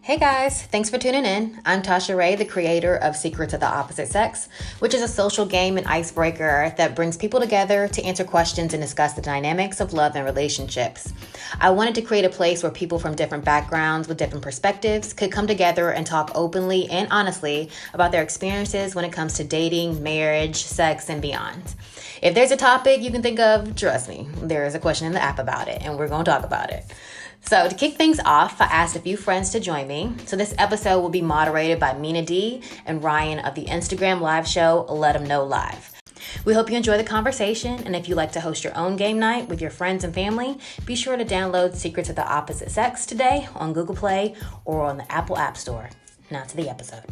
Hey guys, thanks for tuning in. I'm Tasha Ray, the creator of Secrets of the Opposite Sex, which is a social game and icebreaker that brings people together to answer questions and discuss the dynamics of love and relationships. I wanted to create a place where people from different backgrounds with different perspectives could come together and talk openly and honestly about their experiences when it comes to dating, marriage, sex, and beyond. If there's a topic you can think of, trust me, there is a question in the app about it, and we're going to talk about it. So to kick things off, I asked a few friends to join me. So this episode will be moderated by Mina D and Ryan of the Instagram live show, Let 'Em Know Live. We hope you enjoy the conversation, and if you like to host your own game night with your friends and family, be sure to download Secrets of the Opposite Sex today on Google Play or on the Apple App Store. Now to the episode.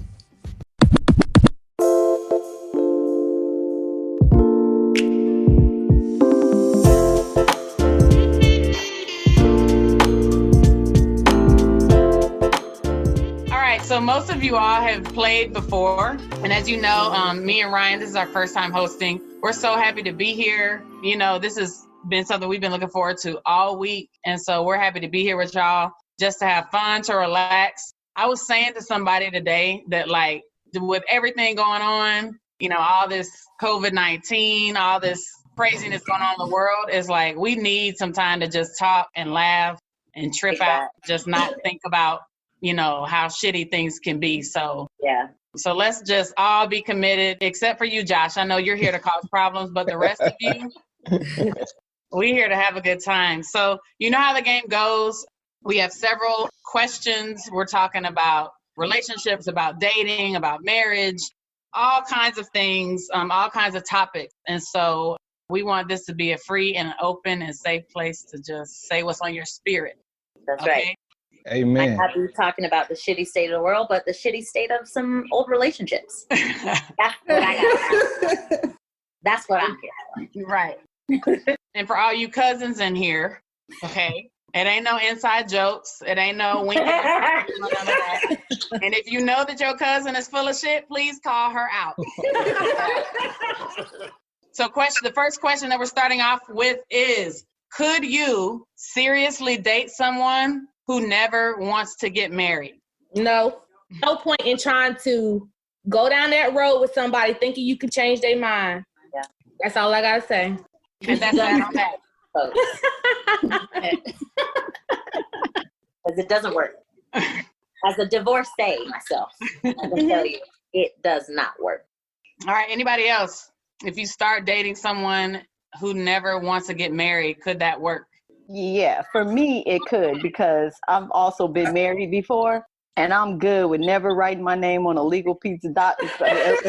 So most of you all have played before. And as you know, me and Ryan, this is our first time hosting. We're so happy to be here. You know, this has been something we've been looking forward to all week. And so we're happy to be here with y'all just to have fun, to relax. I was saying to somebody today that like with everything going on, you know, all this COVID-19, all this craziness going on in the world, is like we need some time to just talk and laugh and trip out, just not think about you know, how shitty things can be. So So let's just all be committed, except for you, Josh. I know you're here to cause problems, but the rest of you, we're here to have a good time. So you know how the game goes. We have several questions. We're talking about relationships, about dating, about marriage, all kinds of things, all kinds of topics. And so we want this to be a free and open and safe place to just say what's on your spirit. That's right. Amen. I'm happy talking about the shitty state of the world, but the shitty state of some old relationships. That's what I got. That's what I'm here for. Right. And for all you cousins in here, okay, it ain't no inside jokes. It ain't no winking. And if you know that your cousin is full of shit, please call her out. So the first question that we're starting off with is, could you seriously date someone who never wants to get married? No point in trying to go down that road with somebody thinking you can change their mind. Yeah. That's all I gotta say. And that's that on that. Because it doesn't work. As a divorcee myself, I can tell you, it does not work. All right, anybody else? If you start dating someone who never wants to get married, could that work? Yeah, for me, it could, because I've also been married before, and I'm good with never writing my name on a legal piece of document.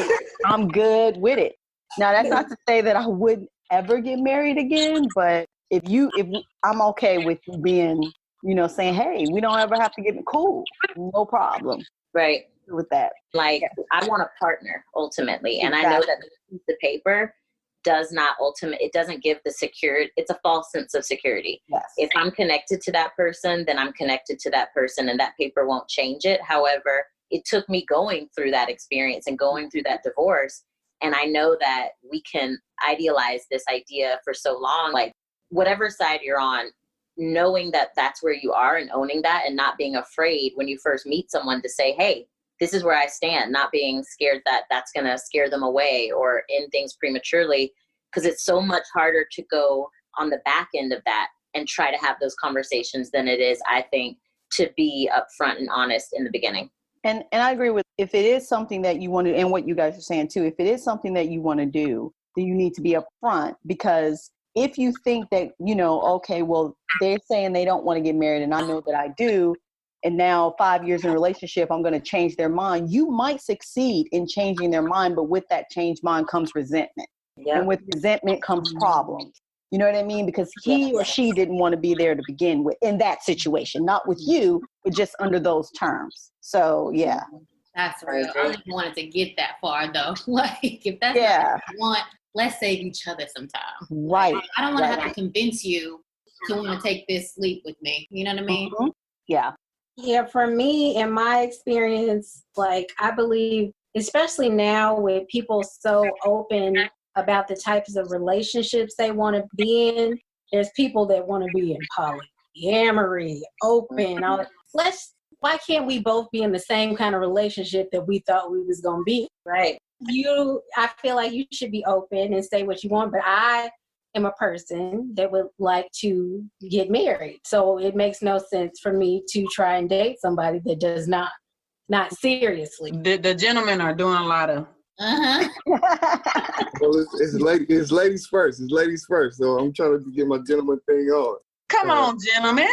I'm good with it. Now, that's not to say that I wouldn't ever get married again, but I'm okay with you being, you know, saying, hey, we don't ever have to get cool. No problem. Right. With that. Like, I want a partner, ultimately. And I know that the piece of paper it doesn't give the security. It's a false sense of security. Yes. If I'm connected to that person, then I'm connected to that person, and that paper won't change it. However, it took me going through that experience and going through that divorce. And I know that we can idealize this idea for so long, like whatever side you're on, knowing that that's where you are and owning that, and not being afraid when you first meet someone to say, hey, this is where I stand, not being scared that that's going to scare them away or end things prematurely, because it's so much harder to go on the back end of that and try to have those conversations than it is, I think, to be upfront and honest in the beginning. And I agree with, if it is something that you want to, and what you guys are saying too, if it is something that you want to do, then you need to be upfront, because if you think that, you know, okay, well, they're saying they don't want to get married and I know that I do, and now 5 years in a relationship, I'm going to change their mind. You might succeed in changing their mind, but with that changed mind comes resentment. Yeah. And with resentment comes problems. You know what I mean? Because he or she didn't want to be there to begin with in that situation, not with you, but just under those terms. So, yeah. That's real. I don't even want it to get that far, though. Like, if that's not what you want, let's save each other some time. Right. I don't want to have to convince you to want to take this leap with me. You know what I mean? Mm-hmm. Yeah. Yeah, for me, in my experience, like, I believe, especially now with people so open about the types of relationships they want to be in, there's people that want to be in polyamory, open. Let's why can't we both be in the same kind of relationship that we thought we was going to be? Right. I feel like you should be open and say what you want, but I am a person that would like to get married. So it makes no sense for me to try and date somebody that does not seriously. The gentlemen are doing a lot of. Uh-huh. Well, it's ladies first. It's ladies first. So I'm trying to get my gentleman thing on. Come on, gentlemen.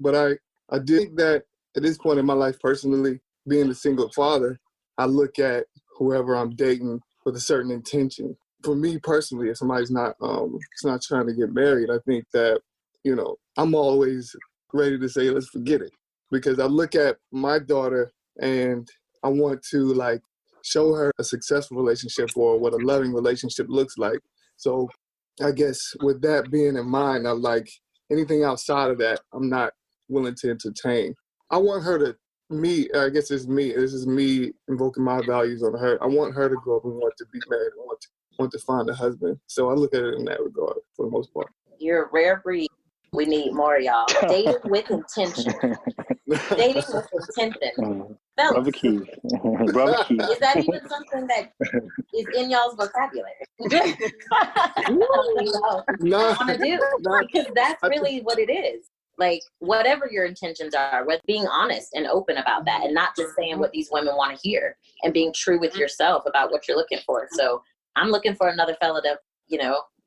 But I do think that at this point in my life, personally, being a single father, I look at whoever I'm dating with a certain intention. For me personally, if somebody's not trying to get married, I think that, I'm always ready to say, let's forget it. Because I look at my daughter and I want to show her a successful relationship or what a loving relationship looks like. So I guess with that being in mind, I'm anything outside of that, I'm not willing to entertain. I want her to, I guess it's me. This is me invoking my values on her. I want her to grow up and want to be married and want to find a husband. So I look at it in that regard for the most part. You're a rare breed. We need more, y'all. Dating with intention. Dating with intention. Brother Keith. Brother Keith. Is that even something that is in y'all's vocabulary? No, want to do? Because that's really what it is. Whatever your intentions are, with being honest and open about that, and not just saying what these women want to hear, and being true with yourself about what you're looking for. So I'm looking for another fella to,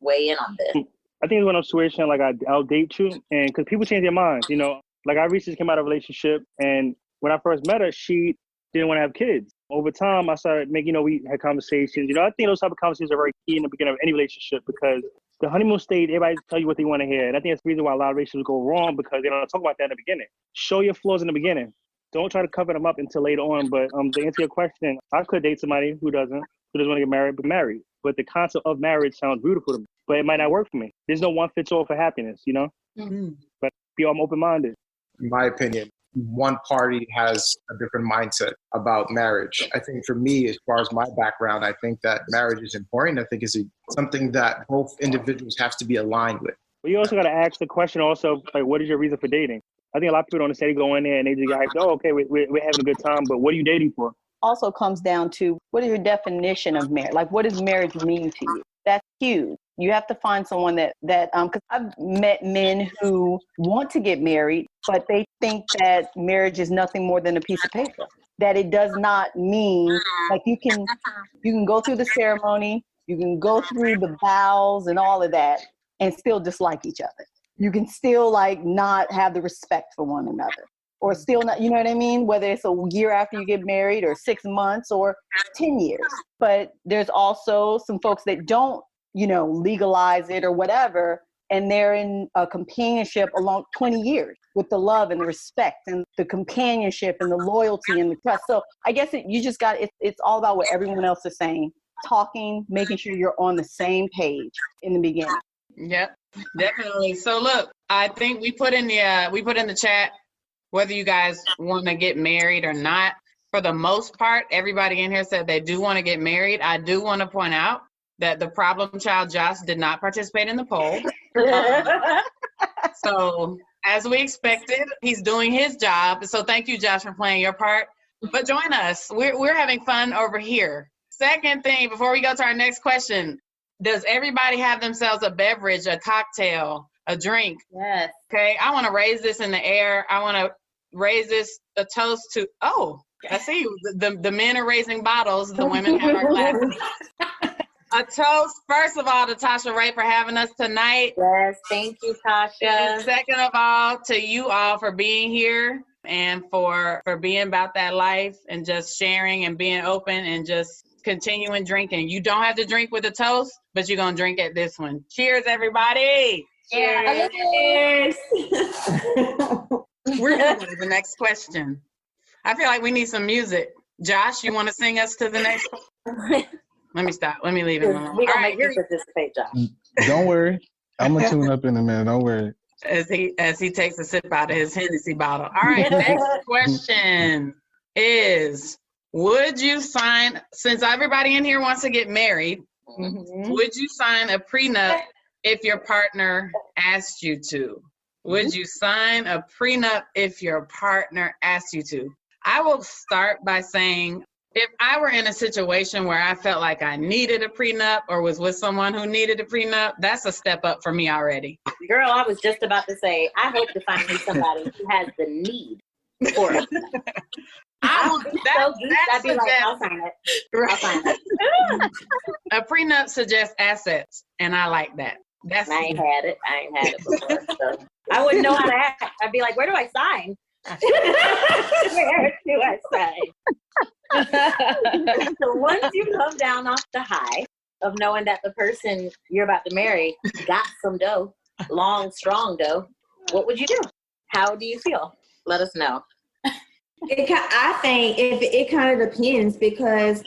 weigh in on this. I think it's one of those situations I'll date you, and because people change their minds, I recently came out of a relationship, and when I first met her, she didn't want to have kids. Over time, I started making, we had conversations. I think those type of conversations are very key in the beginning of any relationship, because the honeymoon stage, everybody tell you what they want to hear. And I think that's the reason why a lot of relationships go wrong, because they don't talk about that in the beginning. Show your flaws in the beginning. Don't try to cover them up until later on. But to answer your question, I could date somebody who doesn't want to get married, but married. But the concept of marriage sounds beautiful to me, but it might not work for me. There's no one fits all for happiness, Mm-hmm. But I'm open-minded. In my opinion, one party has a different mindset about marriage. I think for me, as far as my background, I think that marriage is important. I think it's something that both individuals have to be aligned with. But you also got to ask the question also, what is your reason for dating? I think a lot of people don't necessarily go in there and they just get hyped, okay, we're having a good time, but what are you dating for? Also comes down to, what is your definition of marriage? What does marriage mean to you? That's huge. You have to find someone that because I've met men who want to get married, but they think that marriage is nothing more than a piece of paper. That it does not mean, you can go through the ceremony, you can go through the vows and all of that, and still dislike each other. You can still not have the respect for one another, or still not, you know what I mean? Whether it's a year after you get married, or 6 months, or 10 years. But there's also some folks that don't, legalize it or whatever, and they're in a companionship along 20 years with the love and the respect and the companionship and the loyalty and the trust. So I guess it's all about what everyone else is saying, talking, making sure you're on the same page in the beginning. Yep, definitely. So look, I think we put in the chat whether you guys want to get married or not. For the most part, everybody in here said they do want to get married. I do want to point out that the problem child Josh did not participate in the poll. So as we expected, he's doing his job. So thank you, Josh, for playing your part. But join us. We're having fun over here. Second thing, before we go to our next question, does everybody have themselves a beverage, a cocktail, a drink? Yes. Okay, I want to raise this in the air. I want to raise this a toast to, I see the men are raising bottles. The women have our glasses. A toast, first of all, to Tasha Ray for having us tonight. Yes, thank you, Tasha. And second of all, to you all for being here and for being about that life and just sharing and being open and just continuing drinking. You don't have to drink with a toast, but you're going to drink at this one. Cheers, everybody. Cheers. We're going to the next question. I feel like we need some music. Josh, you want to sing us to the next one? Let me stop. Let me leave it alone. We're going to make you participate, Josh. Don't worry. I'm going to tune up in a minute. Don't worry. As he takes a sip out of his Hennessy bottle. All right, next question is, would you sign, since everybody in here wants to get married, would you sign a prenup if your partner asked you to? Would you sign a prenup if your partner asked you to? I will start by saying, if I were in a situation where I felt like I needed a prenup or was with someone who needed a prenup, that's a step up for me already. Girl, I was just about to say, I hope to find me somebody who has the need for it. I'd be like, I'll sign it. I'll sign it. A prenup suggests assets, and I like that. I ain't had it before, so I wouldn't know how to act. I'd be like, where do I sign? Where do I sign? So once you come down off the high of knowing that the person you're about to marry got some dough, long, strong dough, what would you do? How do you feel? Let us know. I think it kind of depends because,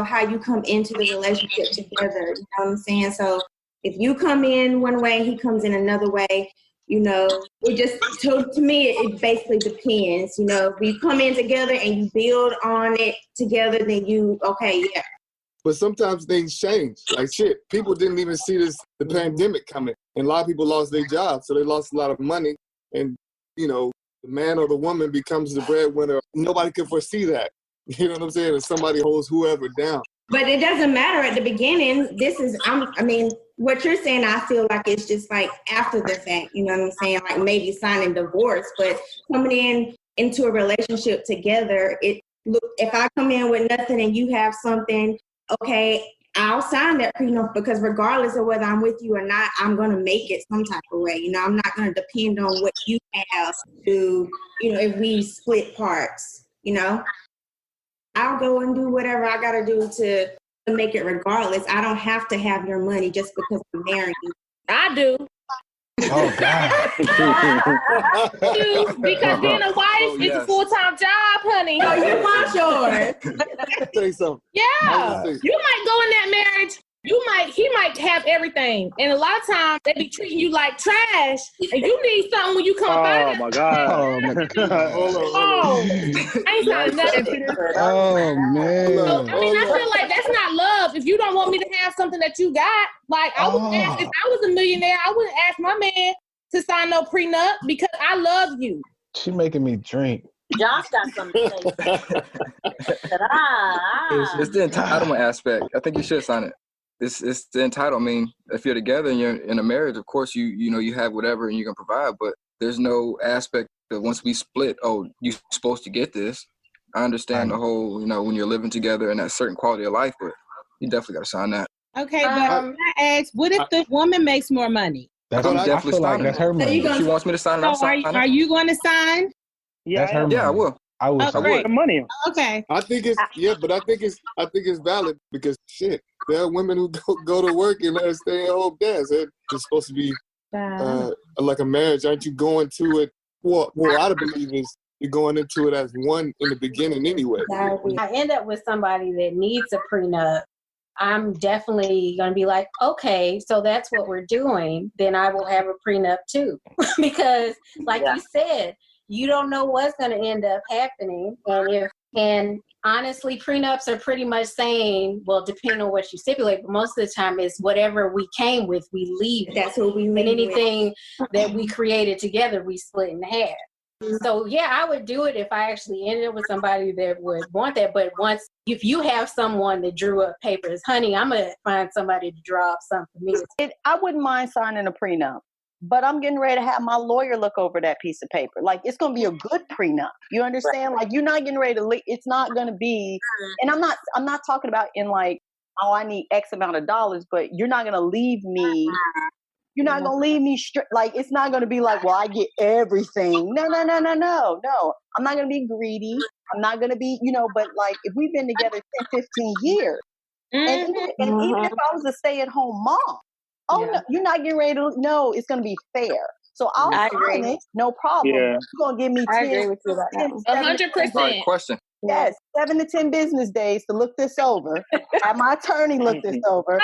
how you come into the relationship together. You know what I'm saying? So if you come in one way, he comes in another way, it just, to me, it basically depends. If we come in together and you build on it together, then yeah. But sometimes things change. Like shit, people didn't even see the pandemic coming. And a lot of people lost their jobs, so they lost a lot of money. And, the man or the woman becomes the breadwinner. Nobody could foresee that. You know what I'm saying? And somebody holds whoever down. But it doesn't matter at the beginning. What you're saying, I feel like it's just like after the fact, you know what I'm saying? Like maybe signing divorce, but coming into a relationship together, if I come in with nothing and you have something, okay, I'll sign that prenup because regardless of whether I'm with you or not, I'm going to make it some type of way. I'm not going to depend on what you have to, if we split parts, I'll go and do whatever I got to do to make it regardless. I don't have to have your money just because I'm married. I do. Oh, God. Because being a wife is a full-time job, honey. No, you want yours. Say something. Yeah. You might go in that marriage. He might have everything. And a lot of times they be treating you like trash. And you need something when you come out. Oh, my God. Oh, my God. Hold on. I ain't signing nothing. Oh, man. I feel like that's not love. If you don't want me to have something that you got, like I would ask, if I was a millionaire, I wouldn't ask my man to sign no prenup because I love you. She making me drink. Josh got something to say. It's the entitlement aspect. I think you should sign it. It's the entitlement. I mean, if you're together and you're in a marriage, of course you have whatever and you can provide, but there's no aspect that once we split, you're supposed to get this. I understand the whole, when you're living together and that certain quality of life, but you definitely got to sign that. Okay, but I ask, what if the woman makes more money? I'm definitely signing that's her money. If she wants me to sign it, I'll sign it. Are you going to sign? Yeah, that's her money. Yeah, I will. I will sign her money. Okay. I think it's valid because shit, there are women who go to work and let us stay at home dance. It's supposed to be like a marriage. Aren't you going to it? Well, I believe is you're going into it as one in the beginning anyway. I end up with somebody that needs a prenup. I'm definitely going to be like, okay, so that's what we're doing. Then I will have a prenup too. Because like you said, you don't know what's going to end up happening. And honestly, prenups are pretty much saying, well, depending on what you stipulate, but most of the time it's whatever we came with, we leave. That's what we leave. And anything that we created together, we split in half. So yeah, I would do it if I actually ended up with somebody that would want that. But if you have someone that drew up papers, honey, I'm going to find somebody to draw up something for me. I wouldn't mind signing a prenup. But I'm getting ready to have my lawyer look over that piece of paper. Like, it's going to be a good prenup. You understand? Like, you're not getting ready to, it's not going to be, and I'm not talking about in like, I need X amount of dollars, but you're not going to leave me. You're not going to leave me like, it's not going to be like, well, I get everything. No. I'm not going to be greedy. I'm not going to be, but like, if we've been together 10, 15 years, and even if I was a stay-at-home mom, no, you're not getting ready to. No, it's going to be fair. So I'll sign it, no problem. Yeah. You're going to give me 100%. Question. Yes, 7 to 10 business days to look this over. Have my attorney look this over.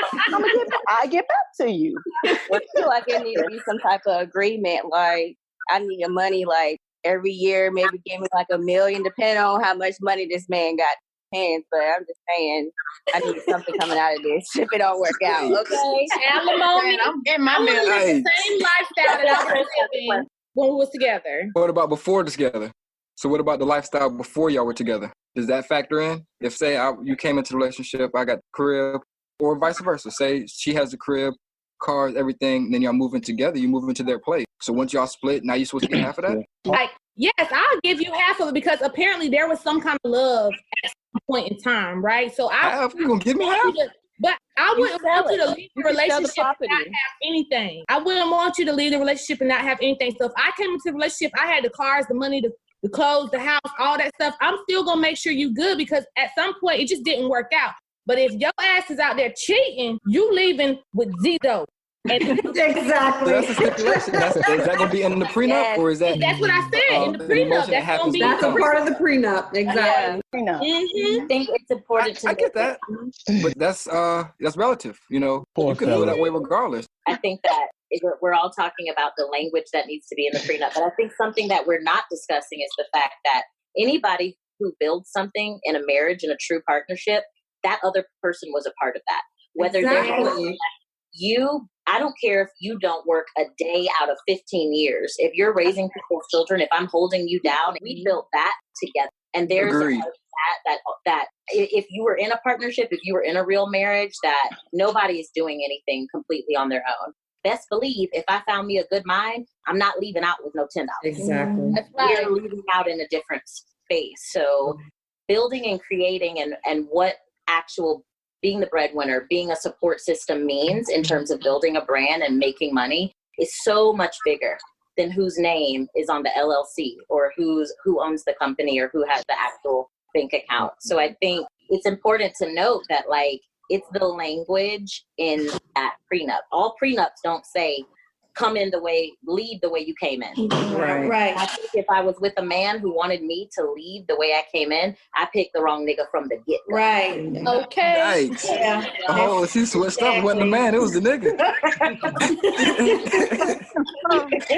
I get back to you. I feel like there needs to be some type of agreement. Like, I need your money, like, every year, maybe give me like $1 million, depending on how much money this man got. But I'm just saying, I need something coming out of this if it don't work out. Okay, alimony. I'm getting my million. The same lifestyle that I'm living. when we was together. What about before together? So what about the lifestyle before y'all were together? Does that factor in? If say you came into the relationship, I got the crib, or vice versa. Say she has the crib, cars, everything, then y'all moving together, you move into their place. So once y'all split, now you're supposed to get half of that? Like, yes, I'll give you half of it because apparently there was some kind of love at some point in time, right? So you gonna give me half? But I wouldn't want you to leave the relationship and not have anything. I wouldn't want you to leave the relationship and not have anything. So if I came into the relationship, I had the cars, the money, the clothes, the house, all that stuff. I'm still gonna make sure you good because at some point it just didn't work out. But if your ass is out there cheating, you leaving with zero. Exactly. So that's a stipulation. Is that gonna be in the prenup, or is that? That's what I said in the prenup. That's gonna be. That's a part of the prenup. Exactly. Prenup. I think it's important to. I get that, but that's relative. You know, you can feel that way regardless. I think that we're all talking about the language that needs to be in the prenup, but I think something that we're not discussing is the fact that anybody who builds something in a marriage, in a true partnership, that other person was a part of that. Whether they're I don't care if you don't work a day out of 15 years. If you're raising people's children, if I'm holding you down, we built that together. And there's that if you were in a partnership, if you were in a real marriage, that nobody is doing anything completely on their own. Best believe if I found me a good mind, I'm not leaving out with no $10. Exactly. That's right. We're leaving out in a different space. So building and creating and what actual being the breadwinner, being a support system means in terms of building a brand and making money is so much bigger than whose name is on the LLC or who owns the company or who has the actual bank account. So I think it's important to note that like it's the language in that prenup. All prenups don't say leave the way you came in. Right. I think if I was with a man who wanted me to leave the way I came in, I picked the wrong nigga from the get-go. Right. Okay. Yikes. Yeah. Oh, she switched up. It wasn't the man, it was the nigga.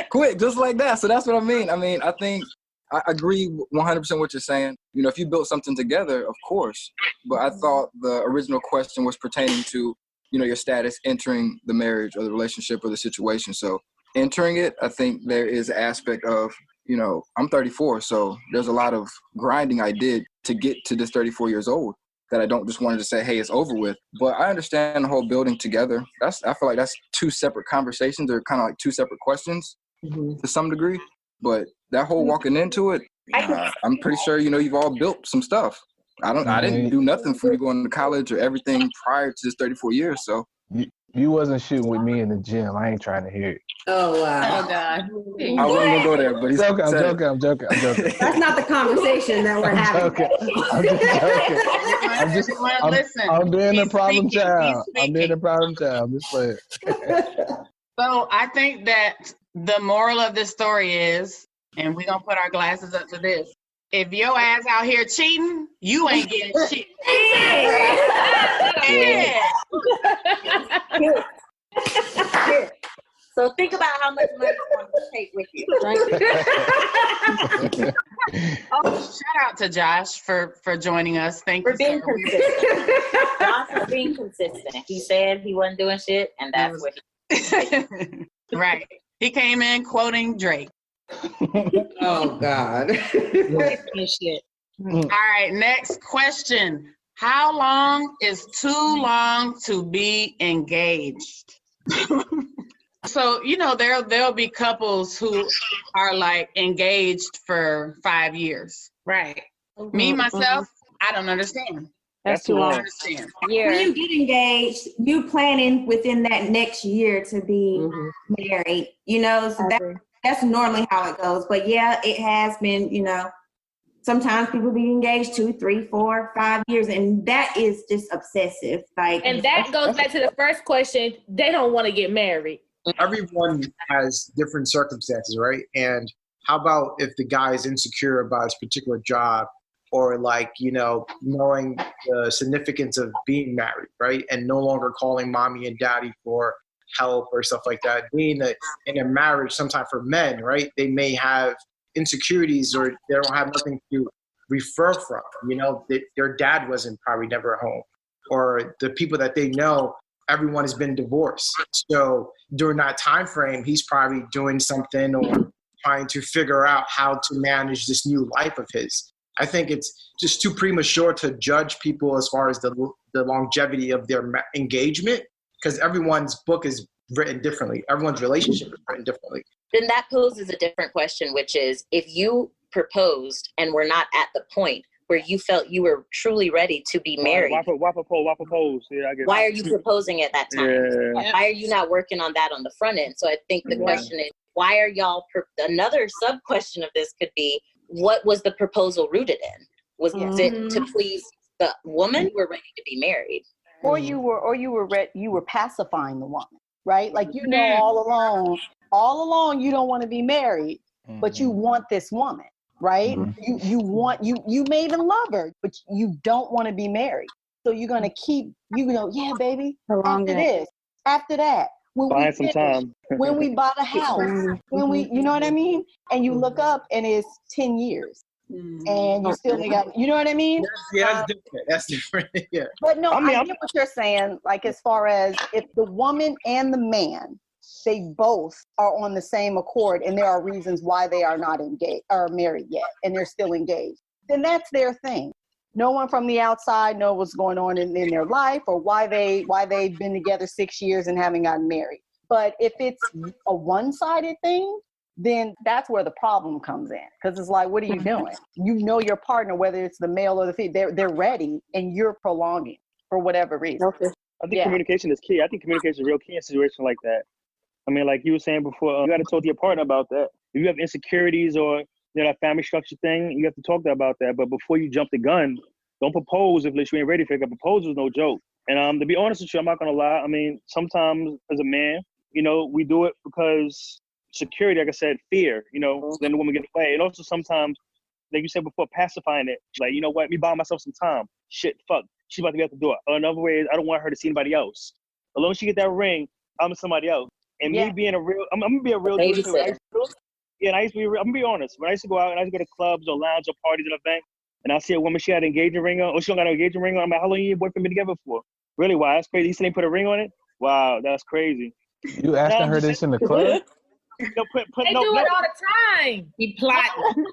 Quick, just like that. So that's what I mean. I think I agree 100% what you're saying. You know, if you built something together, of course. But I thought the original question was pertaining to, you know, your status entering the marriage or the relationship or the situation. So entering it, I think there is an aspect of, you know, I'm 34, so there's a lot of grinding I did to get to this 34 years old that I don't just wanted to say, hey, it's over with. But I understand the whole building together. I feel like that's two separate conversations. They're kind of like two separate questions to some degree. But that whole walking into it, I'm pretty sure, you know, you've all built some stuff. I didn't do nothing for you going to college or everything prior to this 34 years. So you wasn't shooting with me in the gym. I ain't trying to hear it. Oh wow. Oh God. I wasn't gonna go there, but he's I'm joking. That's not the conversation that we're having. I'm just joking. I'm being the problem child. I'm being the problem child. I'm just playing. So I think that the moral of this story is, and we're gonna put our glasses up to this. If your ass out here cheating, you ain't getting shit. Yeah. So think about how much money you want to take with you. Right? Shout out to Josh for joining us. Thank you. Being consistent. Josh was being consistent. He said he wasn't doing shit, and that's what he Right. He came in quoting Drake. Oh God. Shit. All right, next question. How long is too long to be engaged? So, you know, there'll be couples who are like engaged for 5 years. Right. Me, myself, I don't understand. That's too long. Yeah. When you get engaged, you planning within that next year to be married. You know, so that's normally how it goes. But yeah, it has been, you know, sometimes people be engaged 2, 3, 4, 5 years, and that is just obsessive. Like, and that goes back to the first question. They don't want to get married. Everyone has different circumstances, right? And how about if the guy is insecure about his particular job, or like, you know, knowing the significance of being married, right? And no longer calling mommy and daddy for help or stuff like that. Being in a marriage, sometimes for men, right? They may have insecurities or they don't have nothing to refer from. You know, their dad wasn't probably never at home, or the people that they know, everyone has been divorced. So during that time frame, he's probably doing something or trying to figure out how to manage this new life of his. I think it's just too premature to judge people as far as the longevity of their engagement, because everyone's book is written differently. Everyone's relationship is written differently. Then that poses a different question, which is, if you proposed and were not at the point where you felt you were truly ready to be married. Why propose? Yeah, I get why are you proposing at that time? Yeah. Why are you not working on that on the front end? So I think the question is, why are y'all, another sub question of this could be, what was the proposal rooted in? Was it to please the woman? We're ready to be married. Or you were pacifying the woman, right? Like, you know, all along you don't want to be married, but you want this woman. Right? You may even love her, but you don't want to be married. So you're going to keep, yeah, baby, after that, when buy some time. when we buy the house, when we, you know what I mean? And you look up and it's 10 years and you still ain't got, you know what I mean? That's different. Yeah. But no, I get what you're saying. Like, as far as if the woman and the man, they both are on the same accord and there are reasons why they are not engaged or married yet and they're still engaged, then that's their thing. No one from the outside knows what's going on in their life or why they've been together 6 years and haven't gotten married. But if it's a one-sided thing, then that's where the problem comes in. Because it's like, what are you doing? You know your partner, whether it's the male or the female, they're ready and you're prolonging for whatever reason. I think communication is key. I think communication is real key in a situation like that. I mean, like you were saying before, you got to talk to your partner about that. If you have insecurities or that family structure thing, you have to talk about that. But before you jump the gun, don't propose if you ain't ready for it. A proposal is no joke. And to be honest with you, I'm not gonna lie. I mean, sometimes as a man, we do it because security, like I said, fear. Then the woman get away. And also sometimes, like you said before, pacifying it. Like, you know what? Me buying myself some time. Shit, fuck. She's about to be at the door. Or another way is, I don't want her to see anybody else. As long as she get that ring, I'm with somebody else. And me being I'm gonna be a real dude too. I'm gonna be honest. When I used to go out and I used to go to clubs or lounge or parties and events, and I see a woman, she had an engagement ring on, or she don't got an engagement ring on, I'm like, how long you and your boyfriend been together for? Really? Why? That's crazy. You still ain't put a ring on it? Wow, that's crazy. You asking her this in the club? They do it all the time. He plotting.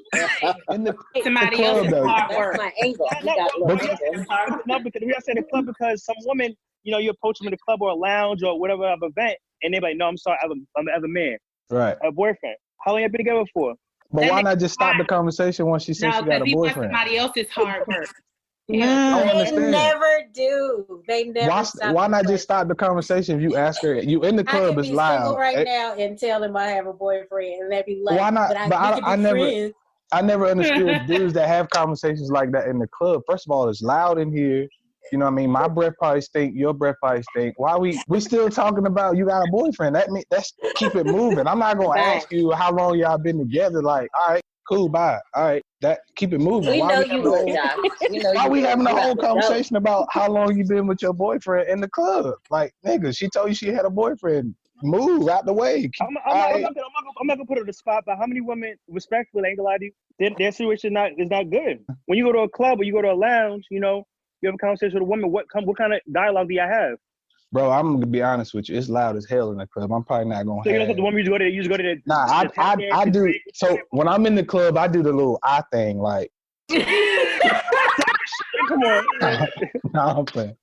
In the Somebody club, else's though. hard work. My angle. No, because we are saying the club because some women, you approach them in the club or a lounge or whatever other event, and they're like, no, I'm sorry, I'm a man. Right. A boyfriend. How long you been together for? But why not just stop the conversation once she says she got a boyfriend? Somebody else's hard work. I don't understand. They never do. They never Why not just stop the conversation if you ask her? You in the club, it's loud. I can be single right now and tell them I have a boyfriend, and they'd be like, why not? But I never understood dudes that have conversations like that in the club. First of all, it's loud in here. You know what I mean? My breath probably stink. Your breath probably stink. Why we still talking about you got a boyfriend? That's keep it moving. I'm not gonna ask you how long y'all been together. Like, all right, cool, bye. All right, that keep it moving. We know you would, Josh. Why we having a whole conversation about how long you been with your boyfriend in the club? Like, nigga, she told you she had a boyfriend. Move out the way. I'm not gonna put her on the spot, but how many women, respectfully, ain't gonna lie to you, their situation is not good. When you go to a club or you go to a lounge, you have a conversation with a woman, what kind of dialogue do y'all have? Bro, I'm gonna be honest with you. It's loud as hell in the club. I'm probably not gonna. So you don't have the woman you just go to the. Nah, I do. So when I'm in the club, I do the little eye thing, like. Come on. Nah, I'm playing.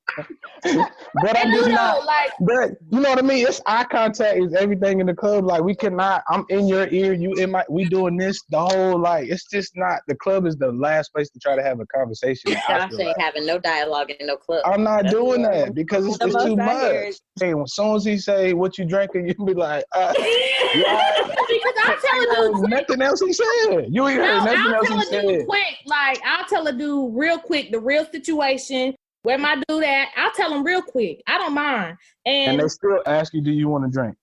But I'm just not. But you know what I mean? It's eye contact is everything in the club. Like we cannot. I'm in your ear. You in my. We doing this the whole like. It's just not. The club is the last place to try to have a conversation. Josh ain't having no dialogue in no club. I'm not doing that because it's too much. Hey, as soon as he say what you drinking, you be like, yeah. Because I'm telling you nothing else he said. You ain't heard nothing else he said. Dude quick, like I'll tell a dude real quick the real situation. Where my dude at? I'll tell him real quick. I don't mind. And they still ask you, do you want to drink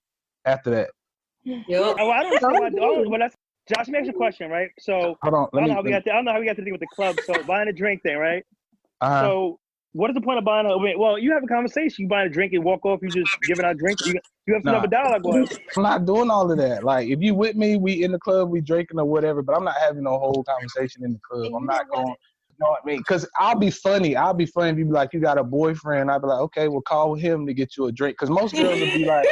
after that? Yep. Oh, I don't know. But that's Josh. Makes a question, right? So hold on. I don't know how we got to think with the club. So buying a drink thing, right? So what is the point of buying well, you have a conversation. You buy a drink and walk off. You just giving out drinks. You have to have a dialogue going. I'm not doing all of that. Like if you with me, we in the club, we drinking or whatever. But I'm not having no whole conversation in the club. I'm not going. know what I mean? Because I'll be funny if you be like, you got a boyfriend. I'll be like, okay, well, call him to get you a drink. Because most girls would be like,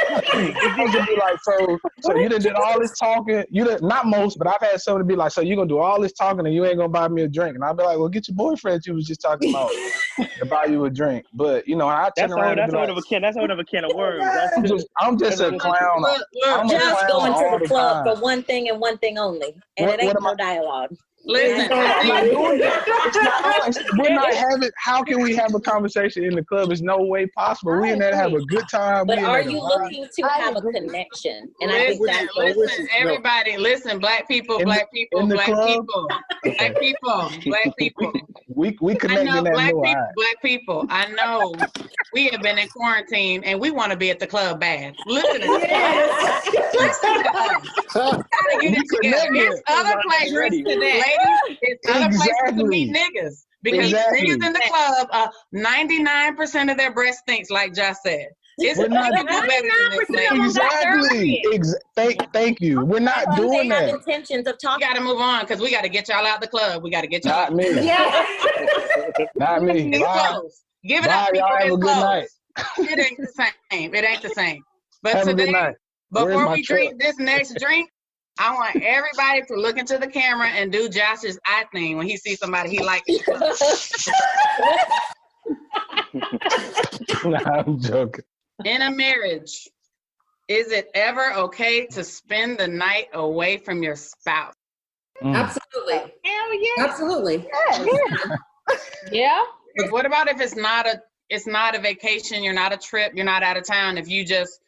so you did all this talking. Not most, but I've had someone to be like, so you going to do all this talking and you ain't going to buy me a drink. And I'll be like, well, get your boyfriend you was just talking about to buy you a drink. But, I turn around and be like, that's out of a can of worms. I'm just a clown. I'm just a going clown to the club for one thing and one thing only. And it ain't no dialogue. Listen, we're not having. How can we have a conversation in the club? There's no way possible. We in there to have a good time. But are you looking to have a connection? And I think that's listen, everybody, listen, black people. Black people. We connect in that black people. I know we have been in quarantine and we want to be at the club bad. Listen to us. Listen to us. Gotta get it together. There's other places today. It's other places to meet niggas because niggas in the club, 99% of their breast stinks, like Josh said. It's not exactly. Thank you. We're not doing that. Intentions of talking. We got to move on because we got to get y'all out the club. We got to get y'all. Not me. Yeah. Not me. It's close. Give it up, people. Have a good night. It ain't the same. It ain't the same. But have today, before we drink this next drink, I want everybody to look into the camera and do Josh's eye thing when he sees somebody he likes. Nah, I'm joking. In a marriage, is it ever okay to spend the night away from your spouse? Absolutely. Hell yeah. Absolutely. Yeah. But what about if it's not a vacation, you're not a trip, you're not out of town, if you just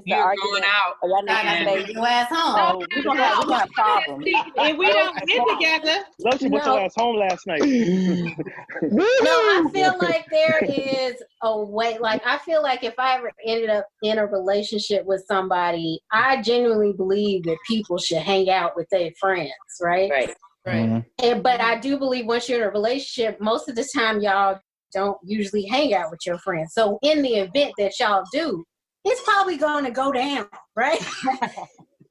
you're going out. Your ass home. We're gonna have problems. If we don't get together. Loki put your ass home last night. No, I feel like there is a way. Like, I feel like if I ever ended up in a relationship with somebody, I genuinely believe that people should hang out with their friends, right? Right. Mm-hmm. But I do believe once you're in a relationship, most of the time y'all don't usually hang out with your friends. So in the event that y'all do, it's probably going to go down, right?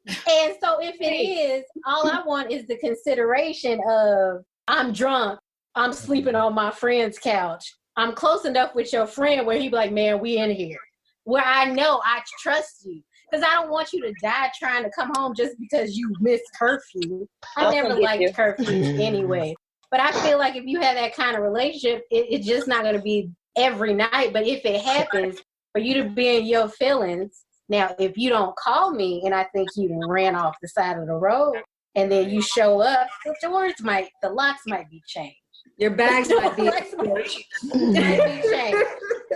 And so if it is, all I want is the consideration of, I'm drunk, I'm sleeping on my friend's couch. I'm close enough with your friend where he be like, man, we in here. Where I know I trust you. Because I don't want you to die trying to come home just because you missed curfew. I never liked curfew anyway. But I feel like if you have that kind of relationship, it's just not going to be every night. But if it happens, for you to be in your feelings, now if you don't call me and I think you ran off the side of the road and then you show up, the locks might be changed. Your bags might be changed.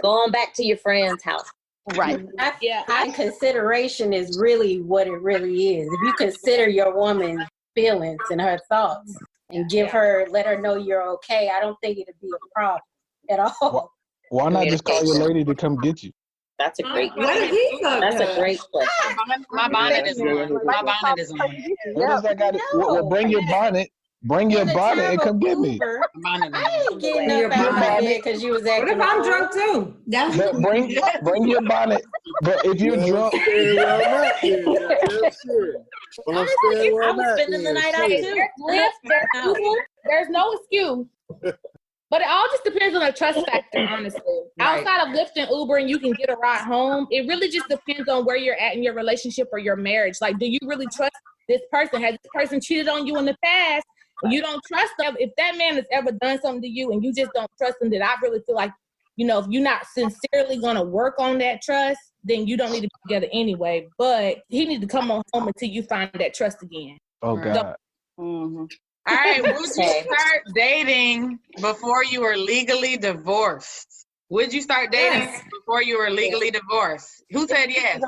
Going back to your friend's house. Right. Consideration is really what it really is. If you consider your woman's feelings and her thoughts and let her know you're okay, I don't think it'd be a problem at all. Why not just call your lady to come get you? That's a great question. That's a great question. My bonnet is on. My bonnet is on. What does that got? Well, bring your bonnet. Bring your bonnet and come get me. I ain't getting up out of my bed because you was acting. What if I'm drunk too? Bring your bonnet. But if you're drunk, I was spending the night out too. There's no excuse. But it all just depends on the trust factor, honestly. Right. Outside of Lyft and Uber and you can get a ride home, it really just depends on where you're at in your relationship or your marriage. Like, do you really trust this person? Has this person cheated on you in the past? You don't trust them. If that man has ever done something to you and you just don't trust him, then I really feel like, if you're not sincerely going to work on that trust, then you don't need to be together anyway. But he needs to come on home until you find that trust again. Oh, God. Mm-hmm. All right, would you start dating before you were legally divorced? Would you start dating before you were legally divorced? Who said yes?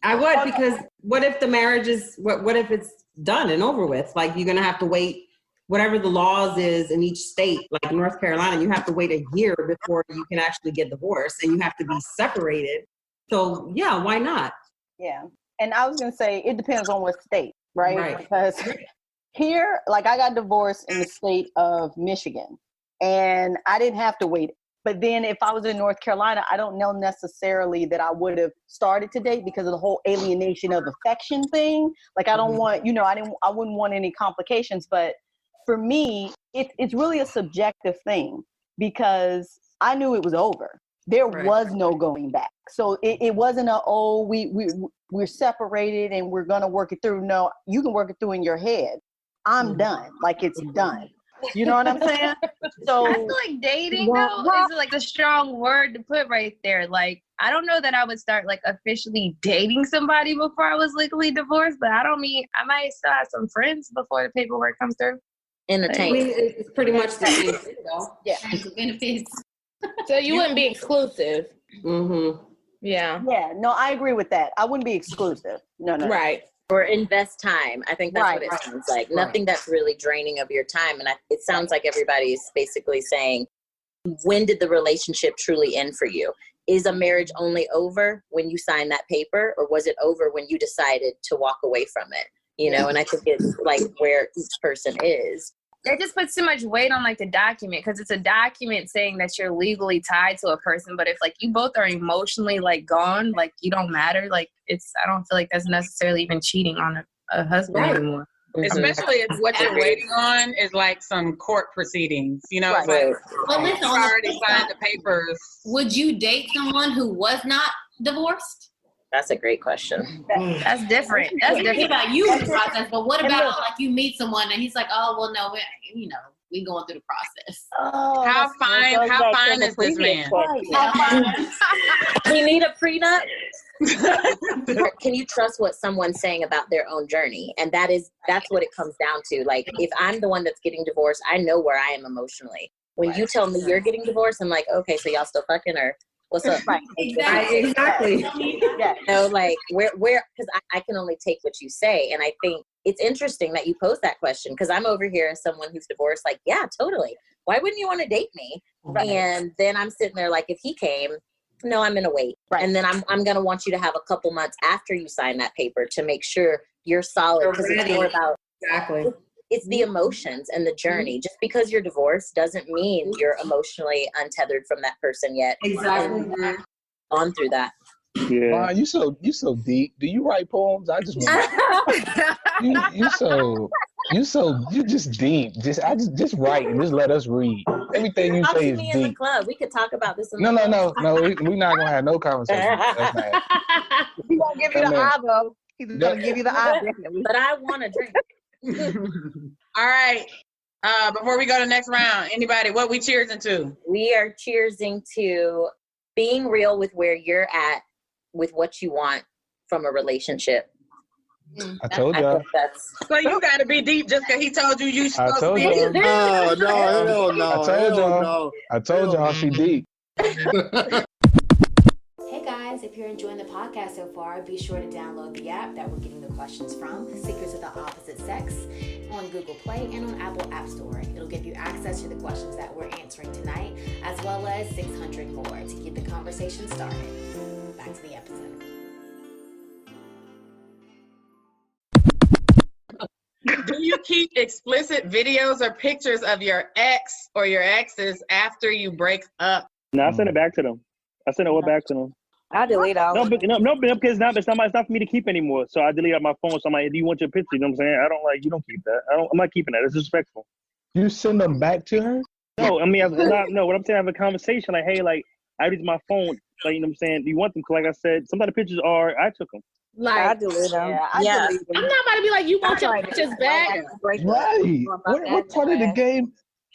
I would, because what if the marriage is, what if it's done and over with? Like, you're going to have to wait, whatever the laws is in each state, like North Carolina, you have to wait a year before you can actually get divorced and you have to be separated. So yeah, why not? Yeah. And I was going to say, it depends on what state, right? Because here, like, I got divorced in the state of Michigan and I didn't have to wait. But then if I was in North Carolina, I don't know necessarily that I would have started to date because of the whole alienation of affection thing. Like, I don't want, I wouldn't want any complications. But for me, it's really a subjective thing because I knew it was over. There was no going back. So it wasn't we're separated and we're gonna work it through. No, you can work it through in your head. I'm done. Like it's done. You know what I'm saying? So I feel like dating though is like a strong word to put right there. Like I don't know that I would start like officially dating somebody before I was legally divorced, but I might still have some friends before the paperwork comes through. Entertainment. It's pretty much the same thing though. Yeah. Benefits. So you wouldn't be exclusive. Mm-hmm. Yeah. Yeah. No, I agree with that. I wouldn't be exclusive. No. Right. Or invest time. I think that's what it sounds like. Nothing that's really draining of your time. And it sounds like everybody's basically saying, when did the relationship truly end for you? Is a marriage only over when you sign that paper, or was it over when you decided to walk away from it? You know, and I think it's like where each person is. It just puts too much weight on like the document, because it's a document saying that you're legally tied to a person. But if like you both are emotionally like gone, like you don't matter, like I don't feel like that's necessarily even cheating on a husband anymore. Especially if what you're waiting on is like some court proceedings, you know. It's like, Well, listen, you already signed the papers. Would you date someone who was not divorced? That's a great question. That's different. That's different. What about you in the process? But what about like you meet someone and he's like, oh well, no, we going through the process. Oh, how fine is this man? You need a prenup? Can you trust what someone's saying about their own journey? And that's what it comes down to. Like, if I'm the one that's getting divorced, I know where I am emotionally. When you tell me you're getting divorced, I'm like, okay, so y'all still fucking, or what's up? Right. Exactly. Yeah. No, like where, because I can only take what you say. And I think it's interesting that you pose that question, because I'm over here as someone who's divorced, like, yeah, totally. Why wouldn't you want to date me? Right. And then I'm sitting there like, if he came, no, I'm going to wait. Right. And then I'm going to want you to have a couple months after you sign that paper to make sure you're solid. Because it's more about, it's the emotions and the journey. Just because you're divorced doesn't mean you're emotionally untethered from that person yet. Exactly. And gone through that. Yeah. You so deep. Do you write poems? I just want you just deep. Just write and just let us read. Everything you say is deep. In the club. We could talk about this. No. We're not gonna have no conversation. He won't give you the eye though. He's gonna give you the eye definitely. But I want to drink. All right. Before we go to the next round, anybody, what we cheersing to? We are cheersing to being real with where you're at, with what you want from a relationship. I told y'all. So you got to be deep just because he told you should. I told y'all. No. I told y'all she deep. Hey guys, if you're enjoying the podcast so far, be sure to download the app that we're getting the questions from, Secrets of the Opposite Sex, on Google Play and on Apple App Store. It'll give you access to the questions that we're answering tonight, as well as 600 more to get the conversation started. Back to the episode. Do you keep explicit videos or pictures of your ex or your exes after you break up? No, I send it back to them. I send it back to them. I delete all. No, because it's not for me to keep anymore. So I delete out my phone. So I'm like, do you want your picture? You know what I'm saying? You don't keep that. I'm not keeping that. It's disrespectful. You send them back to her? No, I mean, what I'm saying, I have a conversation like, hey, like, I use my phone. Like, you know what I'm saying? Do you want them? Like I said, some of the pictures I took them. Like, I delete them. Yeah, delete them. I'm not about to be like, you want your pictures back. Right. What part of the game?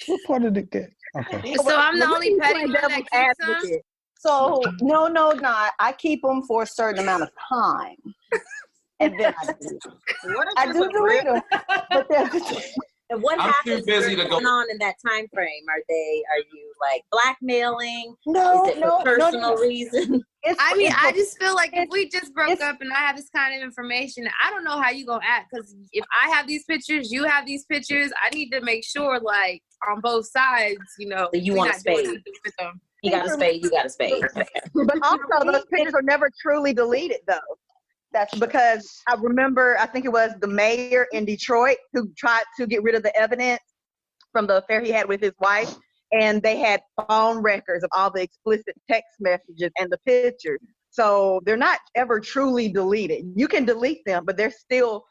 What part of the game? Okay. So I'm the only petty one that keeps them? So no, not. I keep them for a certain amount of time, and then I do delete them. But and what happens going on in that time frame? Are you like blackmailing? No, is it for personal reason? I just feel like if we just broke up and I have this kind of information, I don't know how you gonna act, because if I have these pictures, you have these pictures, I need to make sure, like, on both sides, you know. So you want to spade. You got to spade. But also, those pictures are never truly deleted, though. That's because I remember, I think it was the mayor in Detroit who tried to get rid of the evidence from the affair he had with his wife. And they had phone records of all the explicit text messages and the pictures. So they're not ever truly deleted. You can delete them, but they're still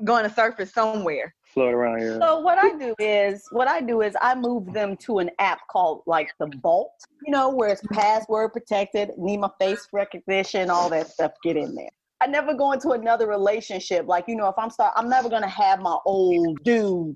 going to surface somewhere. float around here. So what I do is I move them to an app called like the Vault, where it's password protected, need my face recognition, all that stuff get in there. I never go into another relationship. Like, if I'm never going to have my old dude,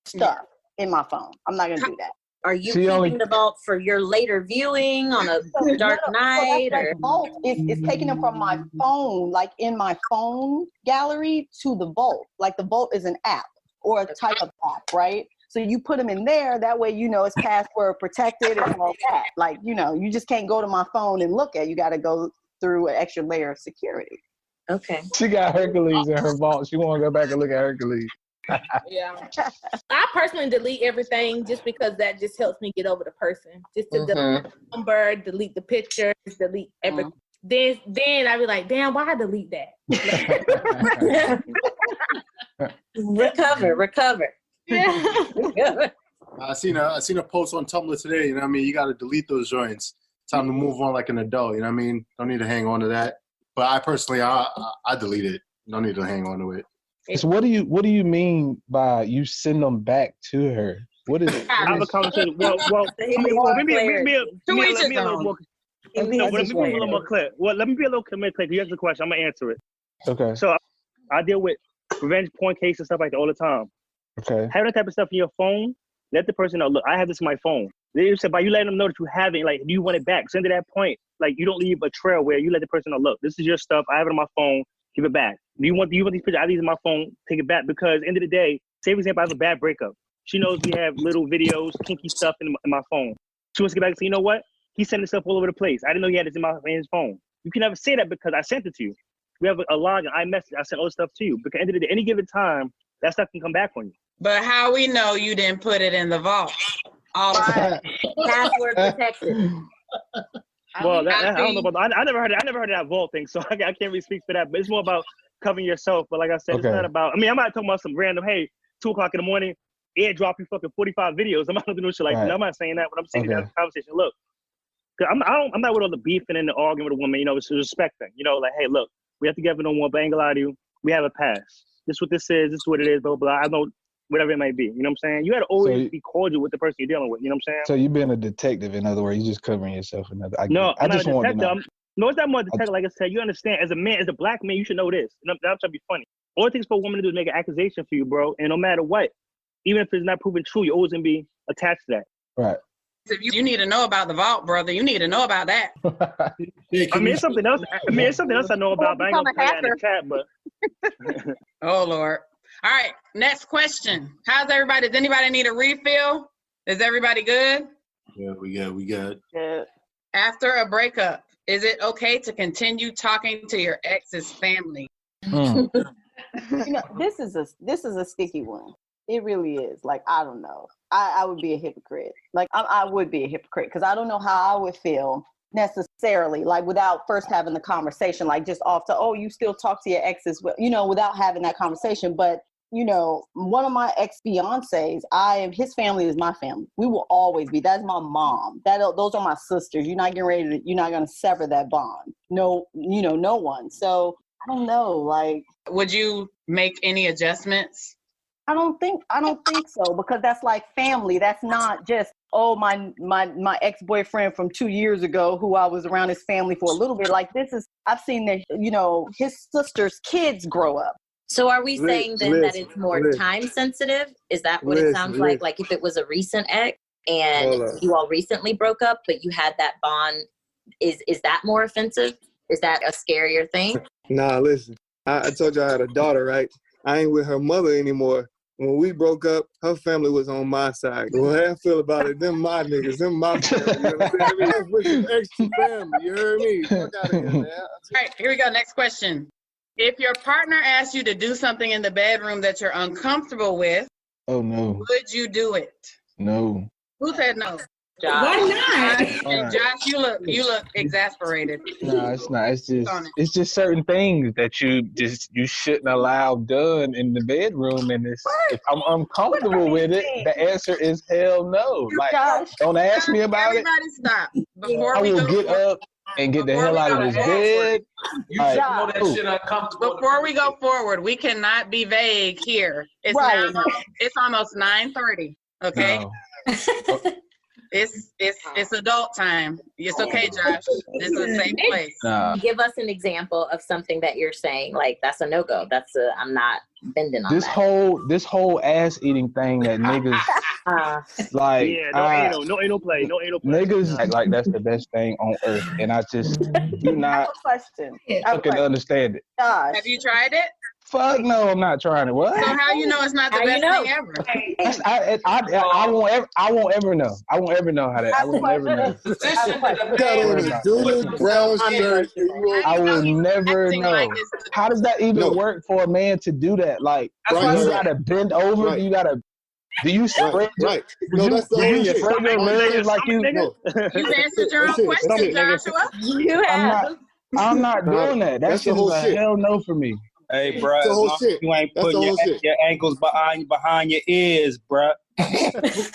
stuff in my phone. I'm not going to do that. Are you keeping the vault for your later viewing on a dark night? Or vault is taking them from my phone, like in my phone gallery, to the vault. Like the vault is an app or a type of app, right? So you put them in there. That way, it's password protected and all that. Like, you just can't go to my phone and look at it. You got to go through an extra layer of security. Okay. She got Hercules in her vault. She want to go back and look at Hercules. Yeah. I personally delete everything just because that just helps me get over the person. Just to delete the number, delete the pictures, delete everything. Then I be like, damn, why I delete that? Recover. Yeah. I seen a post on Tumblr today. You know what I mean? You got to delete those joints. Time to move on like an adult. You know what I mean? Don't need to hang on to that. But I personally, I delete it. Don't need to hang on to it. So what do you mean by you send them back to her? What is? Have a conversation. Well, let me be a little more clear. Well, let me be a little clear. You asked the question. I'm gonna answer it. Okay. So I deal with revenge porn cases and stuff like that all the time. Okay. Having that type of stuff in your phone, let the person know. Look, I have this in my phone. They said by you letting them know that you have it, like, do you want it back? Send to that point. Like, you don't leave a trail where you let the person know. Look, this is your stuff. I have it on my phone. Give it back. Do you want these pictures? I have these in my phone. Take it back, because end of the day, say for example, I have a bad breakup. She knows we have little videos, kinky stuff in my phone. She wants to get back and say, you know what? He's sending stuff all over the place. I didn't know he had this in his phone. You can never say that because I sent it to you. We have a log and iMessage. I sent all this stuff to you. Because end of the day, any given time, that stuff can come back on you. But how we know you didn't put it in the vault? All password protected. Well, I don't know about that. I never heard of that vault thing, so I can't really speak for that. But it's more about covering yourself. But like I said, It's not about. I mean, I might talk about some random. Hey, 2:00 in the morning, airdrop you fucking 45 videos. I'm not gonna do shit like that. No, I'm not saying that. But I'm saying that conversation. Look, I'm not with all the beefing and the arguing with a woman. It's a respect thing. Like, hey, look, we have to get no more. But I ain't gonna lie to you. We have a past. This is what this is. This is what it is. Blah blah. I know. Whatever it may be, you know what I'm saying? You had to always be cordial with the person you're dealing with, you know what I'm saying? So you being a detective, in other words, you just covering yourself. I'm not a detective. No, it's not more a detective. Like I said, you understand, as a man, as a black man, you should know this. And I'm trying to be funny. All it takes for a woman to do is make an accusation for you, bro. And no matter what, even if it's not proven true, you're always going to be attached to that. Right. If you need to know about the vault, brother, you need to know about that. I mean, it's something else. I know about, but I ain't going to put that in the chat, but. Oh, Lord. All right, next question. How's everybody? Does anybody need a refill? Is everybody good? Yeah, we good. Yeah. After a breakup, is it okay to continue talking to your ex's family? This is a sticky one. It really is. Like, I don't know. I would be a hypocrite. Like, I would be a hypocrite because I don't know how I would feel necessarily, like, without first having the conversation, like just off to, oh, you still talk to your exes, without having that conversation. But one of my ex-fiancés, his family is my family. We will always be. That's my mom. Those are my sisters. You're not going to sever that bond. No, no one. So I don't know. Like, would you make any adjustments? I don't think so, because that's like family. That's not just, oh, my ex-boyfriend from 2 years ago who I was around his family for a little bit. Like, I've seen that, his sister's kids grow up. So are we saying then that it's more time sensitive? Is that what it sounds like? Like if it was a recent ex and you all recently broke up, but you had that bond, is that more offensive? Is that a scarier thing? Nah, listen, I told you I had a daughter, right? I ain't with her mother anymore. When we broke up, her family was on my side. The way I feel about it, them my niggas, them my family. You know what I'm saying? I mean, that's with some extra family. You heard me? Fuck out of here, man. All right, here we go. Next question. If your partner asks you to do something in the bedroom that you're uncomfortable with, oh no, would you do it? No. Who said no? Josh. Why not? And Josh, you look exasperated. No, it's not. It's just certain things that you shouldn't allow done in the bedroom. And if I'm uncomfortable with it, the answer is hell no. Like, don't ask me about Everybody stop. I will get up and get the hell out of this bed. You should know that shit uncomfortable. Before we go forward, we cannot be vague here. It's it's almost 9:30. Okay. No. It's adult time. It's okay, Josh. This is a safe place. Give us an example of something that you're saying like that's a no-go. I'm not bending on this that. this whole ass eating thing that niggas like. Yeah, no anal play. Niggas act like that's the best thing on earth, and I just do not fucking understand it. Have you tried it? Fuck no, I'm not trying it. What? So how you know it's not the best thing ever? I won't ever know. I won't ever know how that. I will never know. I will never know. How does that even work for a man to do that? Like, you gotta bend over. You gotta. Do you spread? Right. No, that's the you spread your legs like you? You've answered your own question, Joshua. You have. I'm not doing that. That's the whole shit. Hell no for me. Hey, bro, as long as you ain't putting your ankles behind your ears, bro. No. This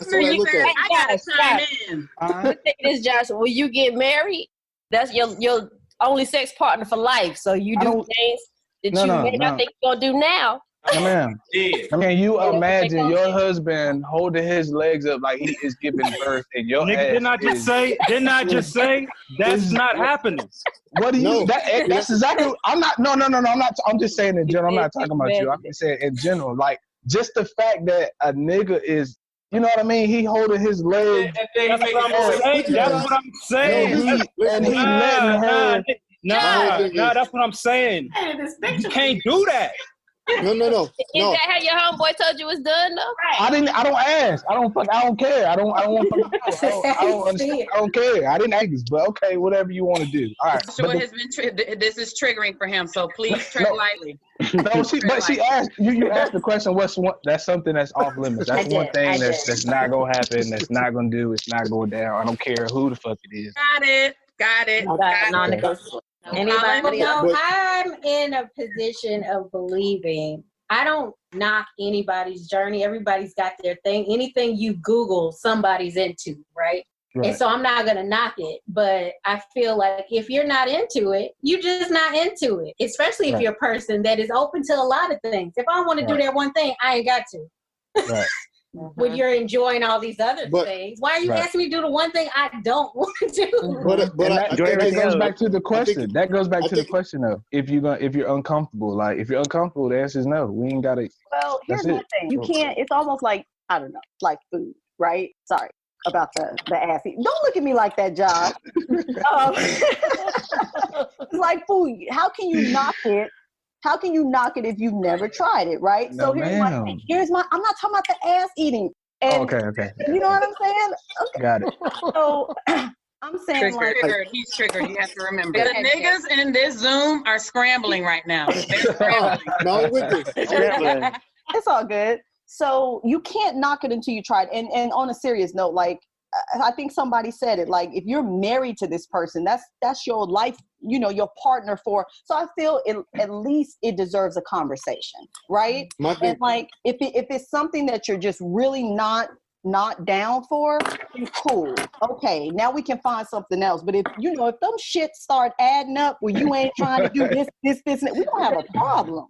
nigga said, I gotta chime in. The thing is, Josh, when you get married, that's your only sex partner for life. So you do things that you may not think you're gonna do now. I mean, you imagine your husband holding his legs up like he is giving birth, and your ass didn't I just say that's not happening? What do you? That's exactly. I'm not. No. I'm not. I'm just saying in general. I'm not talking about you. I'm just saying in general. Like just the fact that a nigga is. You know what I mean? He holding his legs. That's what I'm saying. And he letting her. Nah, that's what I'm saying. You can't do that. No. Is that how your homeboy told you was done though? I don't ask. I don't care. I don't want to understand. I don't care. I didn't ask this, but okay, whatever you want to do. All right. This is triggering for him, so please tread lightly. No, she asked you asked the question. That's something that's off limits. That's one thing that's not gonna happen. That's not gonna do. It's not going down. I don't care who the fuck it is. Got it. Non-negotiable. Anybody else? I'm in a position of believing. I don't knock anybody's journey. Everybody's got their thing. Anything you Google, somebody's into, right? And so I'm not going to knock it. But I feel like if you're not into it, you're just not into it. Especially if you're a person that is open to a lot of things. If I want to do that one thing, I ain't got to. Right. When you're enjoying all these other things, why are you asking me to do the one thing I don't want to do? But that goes back to the question. That goes back to the question of if you're uncomfortable. Like if you're uncomfortable, the answer is no. We ain't gotta. Well, here's the thing. You can't. It's almost like I don't know, like food, right? Sorry about the ass eating. Don't look at me like that, Josh. It's like food. How can you knock it? How can you knock it if you've never tried it, right? No, so here's my thing. I'm not talking about the ass eating. And, okay. You know what I'm saying? Okay. Got it. So I'm saying he's triggered. You have to remember. The niggas in this Zoom are scrambling right now. They're scrambling. No, with this. It's all good. So you can't knock it until you try it. And on a serious note, like I think somebody said it, like if you're married to this person, that's your life, you know, your partner for. So I feel at least it deserves a conversation, right? And like if it's something that you're just really not down for, then cool. Okay, now we can find something else. But if them shit start adding up where you ain't trying to do this, and we don't have a problem.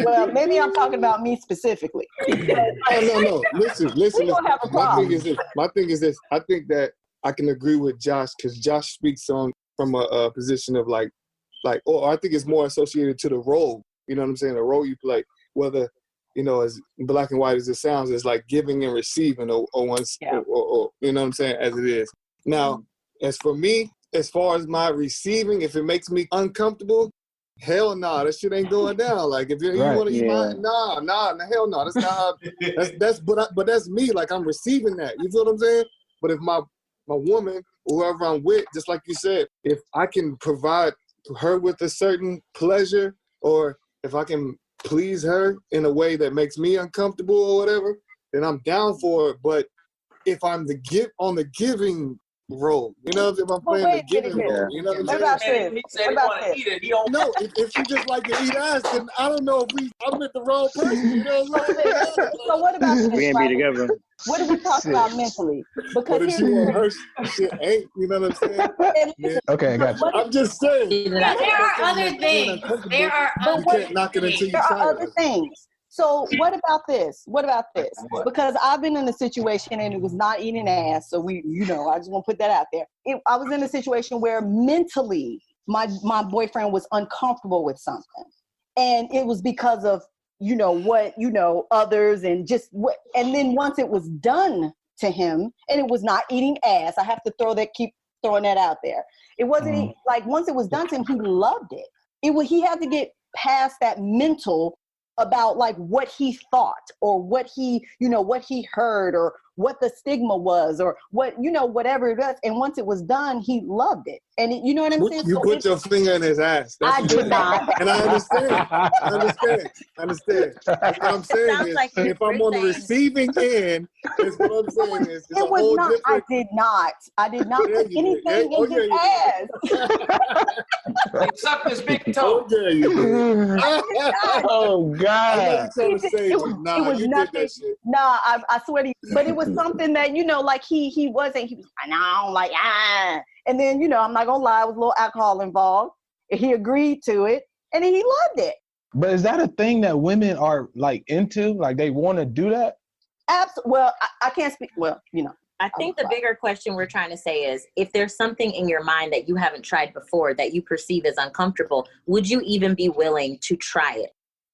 Well, maybe I'm talking about me specifically. No. Listen. We don't have a problem. My thing is this. I think that I can agree with Josh because Josh speaks from a position of like, or I think it's more associated to the role. You know what I'm saying? The role you play, whether. You know, as black and white as it sounds, it's like giving and receiving, or you know what I'm saying, as it is. Now, as for me, as far as my receiving, if it makes me uncomfortable, hell nah, that shit ain't going down. Like if you want to eat my hell no, that's not. But that's me. Like I'm receiving that. You feel what I'm saying? But if my woman, whoever I'm with, just like you said, if I can provide her with a certain pleasure, or if I can please her in a way that makes me uncomfortable or whatever, then I'm down for it. But if I'm on the giving role. You know, if I'm playing the giving role. You know what I'm saying? What about this? He said What he about want to this? eat it. He don't. No, if she just like to eat ass, then I don't know if I'm with the wrong person. You know what I'm saying? So what about this? We ain't be Right? together. What do we talk about mentally? But Because if she want her shit ain't, you know what I'm saying? Man, Okay, I got you. I'm just saying. There are other things. There are You other can't knock it until you there are try other it. things. So what about this? What about this? Because I've been in a situation and it was not eating ass. So I just want to put that out there. I was in a situation where mentally my boyfriend was uncomfortable with something. And it was because of, others and just what, and then once it was done to him and it was not eating ass, I have to keep throwing that out there. It wasn't like once it was done to him, he loved it. He had to get past that mental about like what he thought or what he heard or what the stigma was or what, whatever it was. And once it was done, he loved it. And you know what I'm saying? You put your finger in his ass. That's I did not. And I understand. What I'm saying is, like if I'm on the receiving end, is what I'm saying is, it's a was whole not. different. I did not put anything in his ass. He sucked his big toe. Yeah, you did. Oh God! I know you're trying to say, but you did that shit. Nah, I swear to you. But it was something that, like he was like, no, like, and then, I'm not gonna lie, it was a little alcohol involved. And he agreed to it and he loved it. But is that a thing that women are like into? Like they want to do that? Absolutely. Well, I can't speak. Well, I think the bigger question we're trying to say is, if there's something in your mind that you haven't tried before that you perceive as uncomfortable, would you even be willing to try it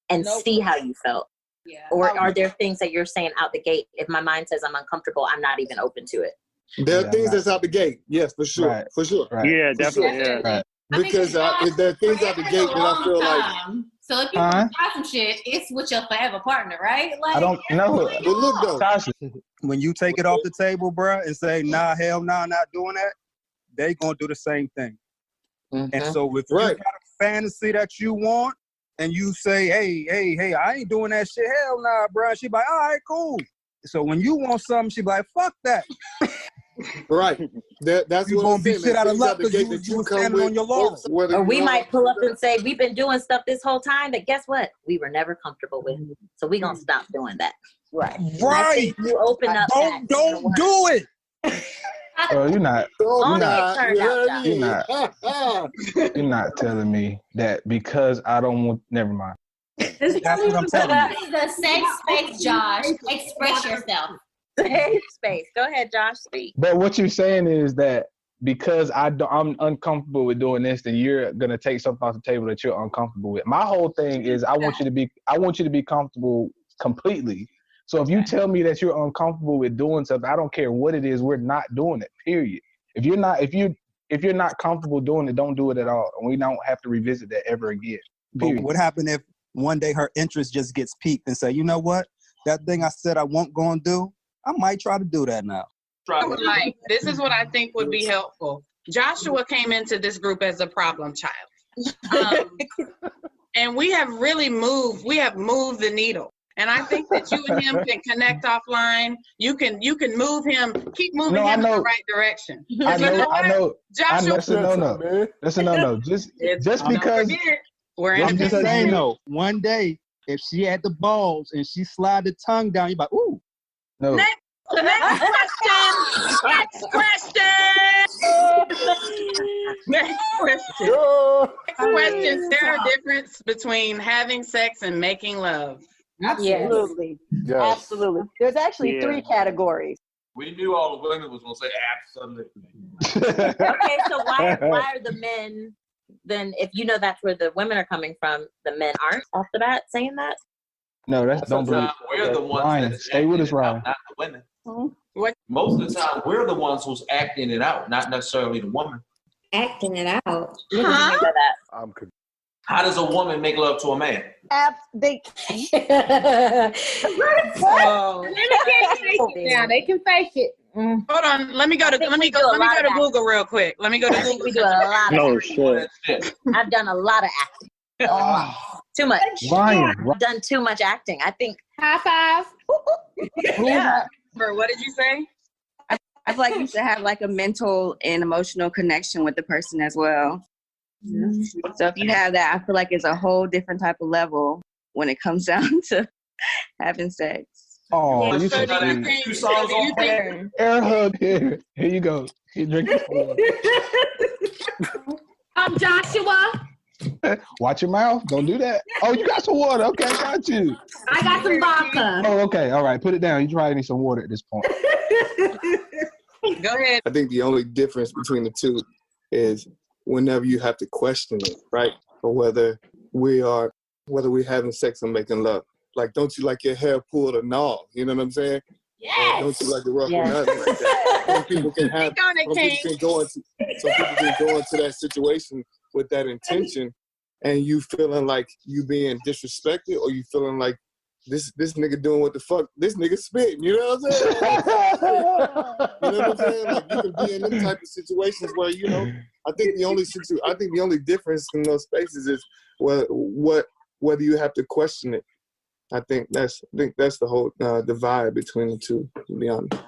and see how you felt? Yeah. Or are there things that you're saying out the gate, if my mind says I'm uncomfortable, I'm not even open to it? There are things that's out the gate. Yes, for sure. Right. For sure. Right. Yeah, definitely. Sure. Yeah. Right. Because there are things out the gate that I feel like. So if you try some shit, it's with your forever partner, right? Like, I don't know. But look though, Tasha, when you take it off the table, bruh, and say, nah, hell nah, not doing that, they gonna do the same thing. Mm-hmm. And so if you got a fantasy that you want, and you say, hey, I ain't doing that shit, hell nah, bruh, she be like, all right, cool. So when you want something, she be like, fuck that. Right. That's you what gonna I'm be saying. shit out of luck because you standing on your laurels. Or we might pull up and say, we've been doing stuff this whole time that guess what? We were never comfortable with. So we gonna stop doing that. Right. Right. You open up. Don't do it. Oh, you're not telling me that because I don't want. Never mind. That's what I'm telling you. This is a safe space, Josh. Express yourself. Safe space. Go ahead, Josh. Speak. But what you're saying is that because I'm uncomfortable with doing this, then you're gonna take something off the table that you're uncomfortable with. My whole thing is I want you to be comfortable completely. So if you tell me that you're uncomfortable with doing something, I don't care what it is, we're not doing it. Period. If you're not comfortable doing it, don't do it at all, and we don't have to revisit that ever again. Period. But what happened if one day her interest just gets piqued and say, you know what, that thing I said I won't go and do, I might try to do that now. Like, this is what I think would be helpful. Joshua came into this group as a problem child. And we have moved the needle. And I think that you and him can connect offline. You can move him, keep moving him in the right direction. I know. Joshua, That's a no. Just because we're in I'm just saying though, one day if she had the balls and she slide the tongue down, you're like, ooh. No. Next question. Next question. There are difference between having sex and making love. Absolutely. Yes. Absolutely. There's actually 3 categories. We knew all the women was going to say absolutely. Okay, so why are the men then, if you know that's where the women are coming from, the men aren't off the bat saying that? No, don't believe. We're the ones Ryan, stay with us, Ryan. Not the women. Mm-hmm. Most of the time, we're the ones who's acting it out, not necessarily the woman. Acting it out. How does a woman make love to a man? They can fake it. Hold on, let me go to Google real quick. Let me go to Google. We do a lot of shit. I've done a lot of acting. Too much. Ryan. I've done too much acting. I think. High five. Yeah. What did you say? I feel like you should have like a mental and emotional connection with the person as well. Mm-hmm. So if you have that, I feel like it's a whole different type of level when it comes down to having sex. Oh, you So should do you think, so do you think air hug here. Here you go. You drink this water. Joshua. Watch your mouth. Don't do that. Oh, you got some water. Okay, got you. I got some vodka. Oh, okay. All right. Put it down. You probably need some water at this point. Go ahead. I think the only difference between the two is whenever you have to question it, right? Or whether we're having sex or making love. Like, don't you like your hair pulled or no? You know what I'm saying? Yes. Don't you like the rough or nothing like that? Some people can go into that situation with that intention, and you feeling like you being disrespected, or you feeling like this nigga doing what the fuck this nigga spitting. You know what I'm saying? You know what I'm saying? Like, you can be in them type of situations where, you know, I think the only difference in those spaces is whether you have to question it. I think that's the whole divide between the two, to be honest.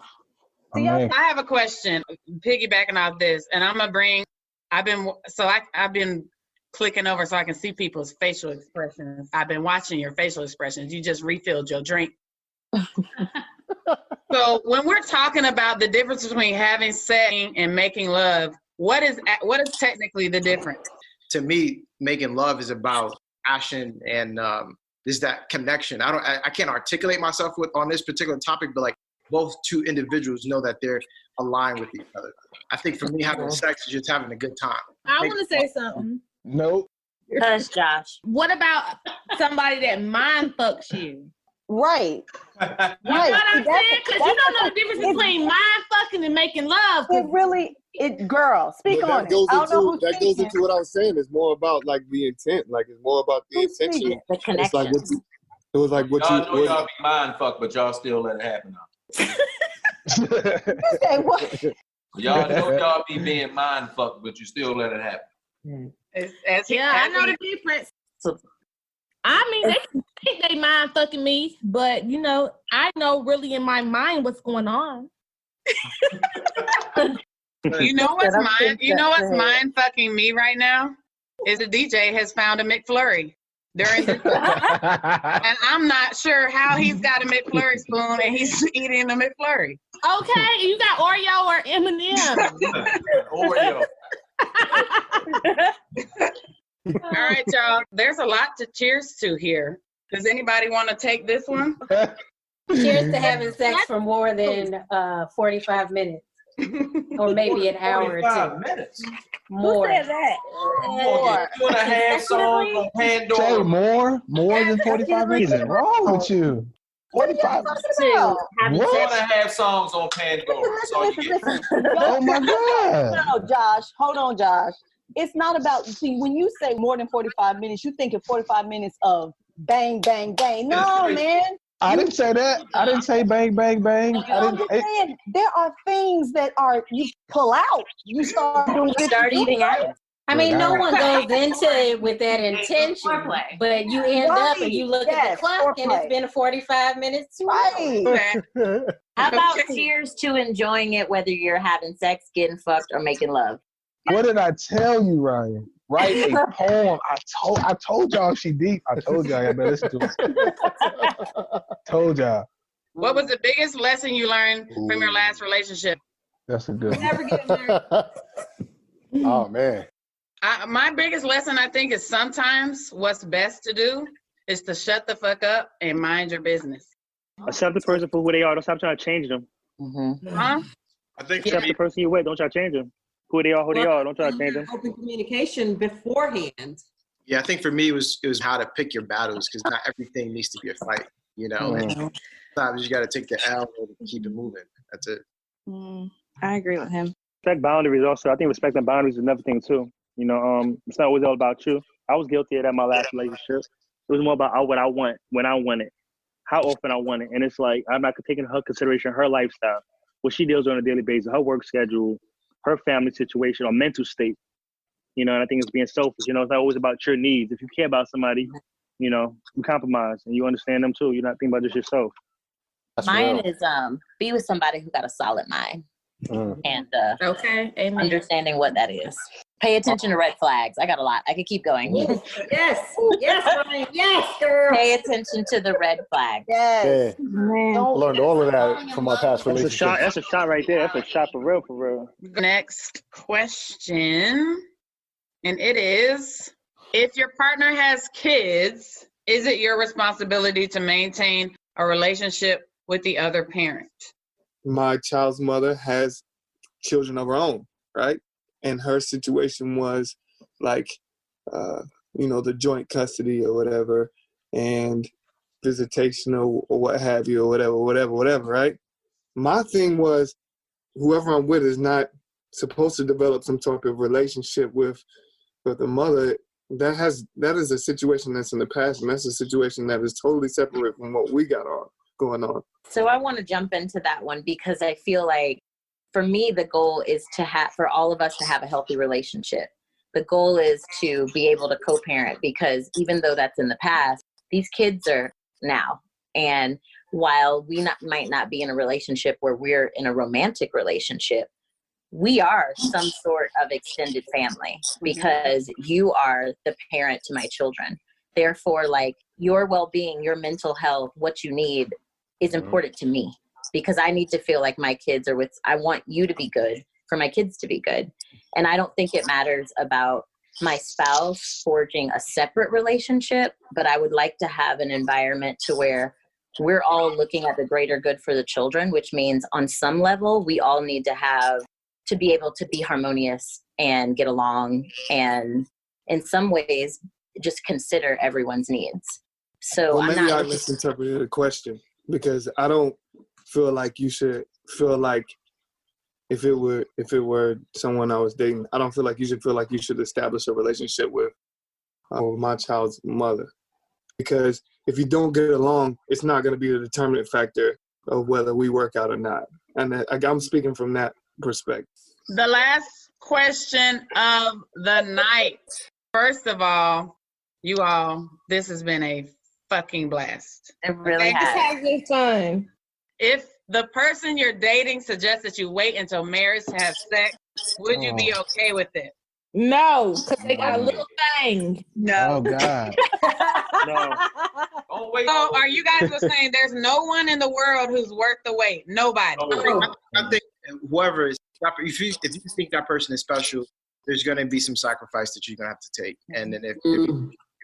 I have a question, piggybacking off this, and I'm gonna bring. I've been clicking over so I can see people's facial expressions. I've been watching your facial expressions. You just refilled your drink. So when we're talking about the difference between having sex and making love, what is technically the difference? To me, making love is about passion and is that connection. I can't articulate myself on this particular topic, but like both two individuals know that they're aligned with each other. I think for me, having sex is just having a good time. I want to say something. Nope. Hush, Josh. What about somebody that mind fucks you? Right. You know what I'm saying? Because you don't know the difference between mind fucking and making love. Girl, speak on it. That goes into what I was saying. It's more about like the intent. Like, it's more about the intention. The connection. Y'all be mind fucked, but y'all still let it happen now. Say what? Y'all know y'all be being mind fucked, but you still let it happen. I know the difference. I mean, they think they mind fucking me, but you know, I know really in my mind what's going on. You know what's mind fucking me right now? Is the DJ has found a McFlurry during this and I'm not sure how he's got a McFlurry spoon and he's eating a McFlurry. Okay, you got Oreo or M&M? Oreo. All right, y'all. There's a lot to cheers to here. Does anybody want to take this one? Cheers to having sex for more than 45 minutes. Or maybe an hour or 2. Minutes. More. Who said that? More. 2.5 songs on Pandora. Say more than 45 minutes? What's wrong with you? 45 minutes. 2.5 songs on Pandora. That's all you get. Oh my God. No, Josh. Hold on, Josh. It's not about, when you say more than 45 minutes, you think of 45 minutes of bang, bang, bang. No, man. I didn't say that. I didn't say bang, bang, bang. I'm just saying, there are things that you pull out. You start eating out. I mean, no one goes into it with that intention, but you end up and you look at the clock and it's been 45 minutes. Right. How about cheers to enjoying it, whether you're having sex, getting fucked, or making love? What did I tell you, Ryan? Write a poem. I told y'all she deep. I told y'all I better listen to it. Told y'all. What was the biggest lesson you learned from your last relationship? That's a good one. Never get married. Oh, man. My biggest lesson, I think, is sometimes what's best to do is to shut the fuck up and mind your business. Accept the person for who they are. Don't stop trying to change them. Huh? I think Accept the person you're with. Don't try to change them. Who they are. Don't try to change them. Open communication beforehand. Yeah, I think for me it was how to pick your battles, because not everything needs to be a fight. You know, sometimes you got to take the L and keep it moving. That's it. I agree with him. Respect boundaries also. I think respecting boundaries is another thing too. You know, it's not always all about you. I was guilty of that in my last relationship. It was more about what I want, when I want it, how often I want it. And it's like, I'm not taking her consideration, her lifestyle, what she deals with on a daily basis, her work schedule, her family situation or mental state. You know, and I think it's being selfish. You know, it's not always about your needs. If you care about somebody, you know, you compromise and you understand them too. You're not thinking about just yourself. Mine is be with somebody who got a solid mind. and Amen. understanding what that is. Pay attention to red flags. I got a lot. I could keep going. Yes, Ryan. Yes, girl. Pay attention to the red flags. Yes. I learned all of that from my past That's a relationships. shot. That's a shot right there. That's a shot for real, for real. Next question, and it is: if your partner has kids, is it your responsibility to maintain a relationship with the other parent? My child's mother has children of her own, right? And her situation was like, the joint custody or whatever, and visitation or what have you, or whatever, right? My thing was, whoever I'm with is not supposed to develop some type of relationship with the mother. That is a situation that's in the past, and that's a situation that is totally separate from what we got going on. So I want to jump into that one because I feel like, for me, the goal is for all of us to have a healthy relationship. The goal is to be able to co-parent, because even though that's in the past, these kids are now. And while we might not be in a relationship where we're in a romantic relationship, we are some sort of extended family, because you are the parent to my children. Therefore, like, your well-being, your mental health, what you need is important to me, because I need to feel like my kids are I want you to be good for my kids to be good. And I don't think it matters about my spouse forging a separate relationship, but I would like to have an environment to where we're all looking at the greater good for the children, which means on some level, we all need to be able to be harmonious and get along, and in some ways, just consider everyone's needs. So maybe I misinterpreted the question, because I don't feel like you should feel like if it were someone I was dating, I don't feel like you should feel like you should establish a relationship with my child's mother, because if you don't get along, it's not going to be the determinant factor of whether we work out or not. And I'm speaking from that perspective. The last question of the night. First of all, you all, this has been a fucking blast. It really has. It's had good fun. If the person you're dating suggests that you wait until marriage to have sex, would you be okay with it? No, because they got a little thing. No. Oh, God. No. Oh, wait. So are you guys saying there's no one in the world who's worth the wait? Nobody. I think whoever is, if you think that person is special, there's going to be some sacrifice that you're going to have to take. And then if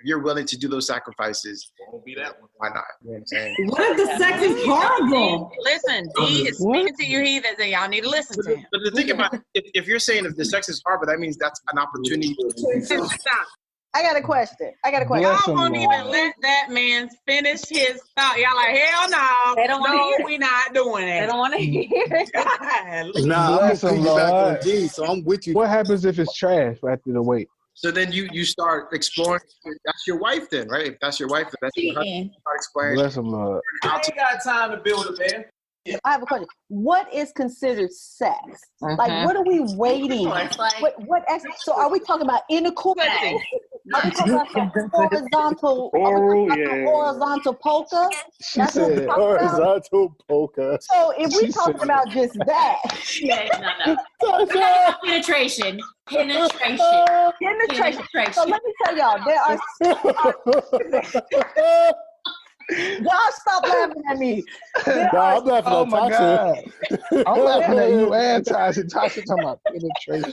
you're willing to do those sacrifices, won't be that one. Why not? You know what I'm saying? What if the sex is horrible? Listen, D is speaking to you heathens, and y'all need to listen to him. But the thing about if you're saying if the sex is horrible, that means that's an opportunity to stop. I got a question. Y'all won't even let that man finish his thought. Y'all like, hell no. They don't want to hear it. We not doing it. They don't want to hear it. Nah, I'm gonna piggyback on D, so I'm with you. What happens if it's trash after the wait? So then you start exploring. That's your wife then, right? If that's your wife, then that's your husband. Start exploring. Bless him, Lord. I ain't got time to build a man. I have a question. What is considered sex? Like, what are we waiting? So are we talking about intercourse? Are we talking about horizontal polka? She said horizontal polka. So if we talking about just that, Penetration. So let me tell y'all, there are. Y'all stop laughing at me. I'm laughing at Tasha. I'm laughing at you and Tasha. Tasha talking about penetration.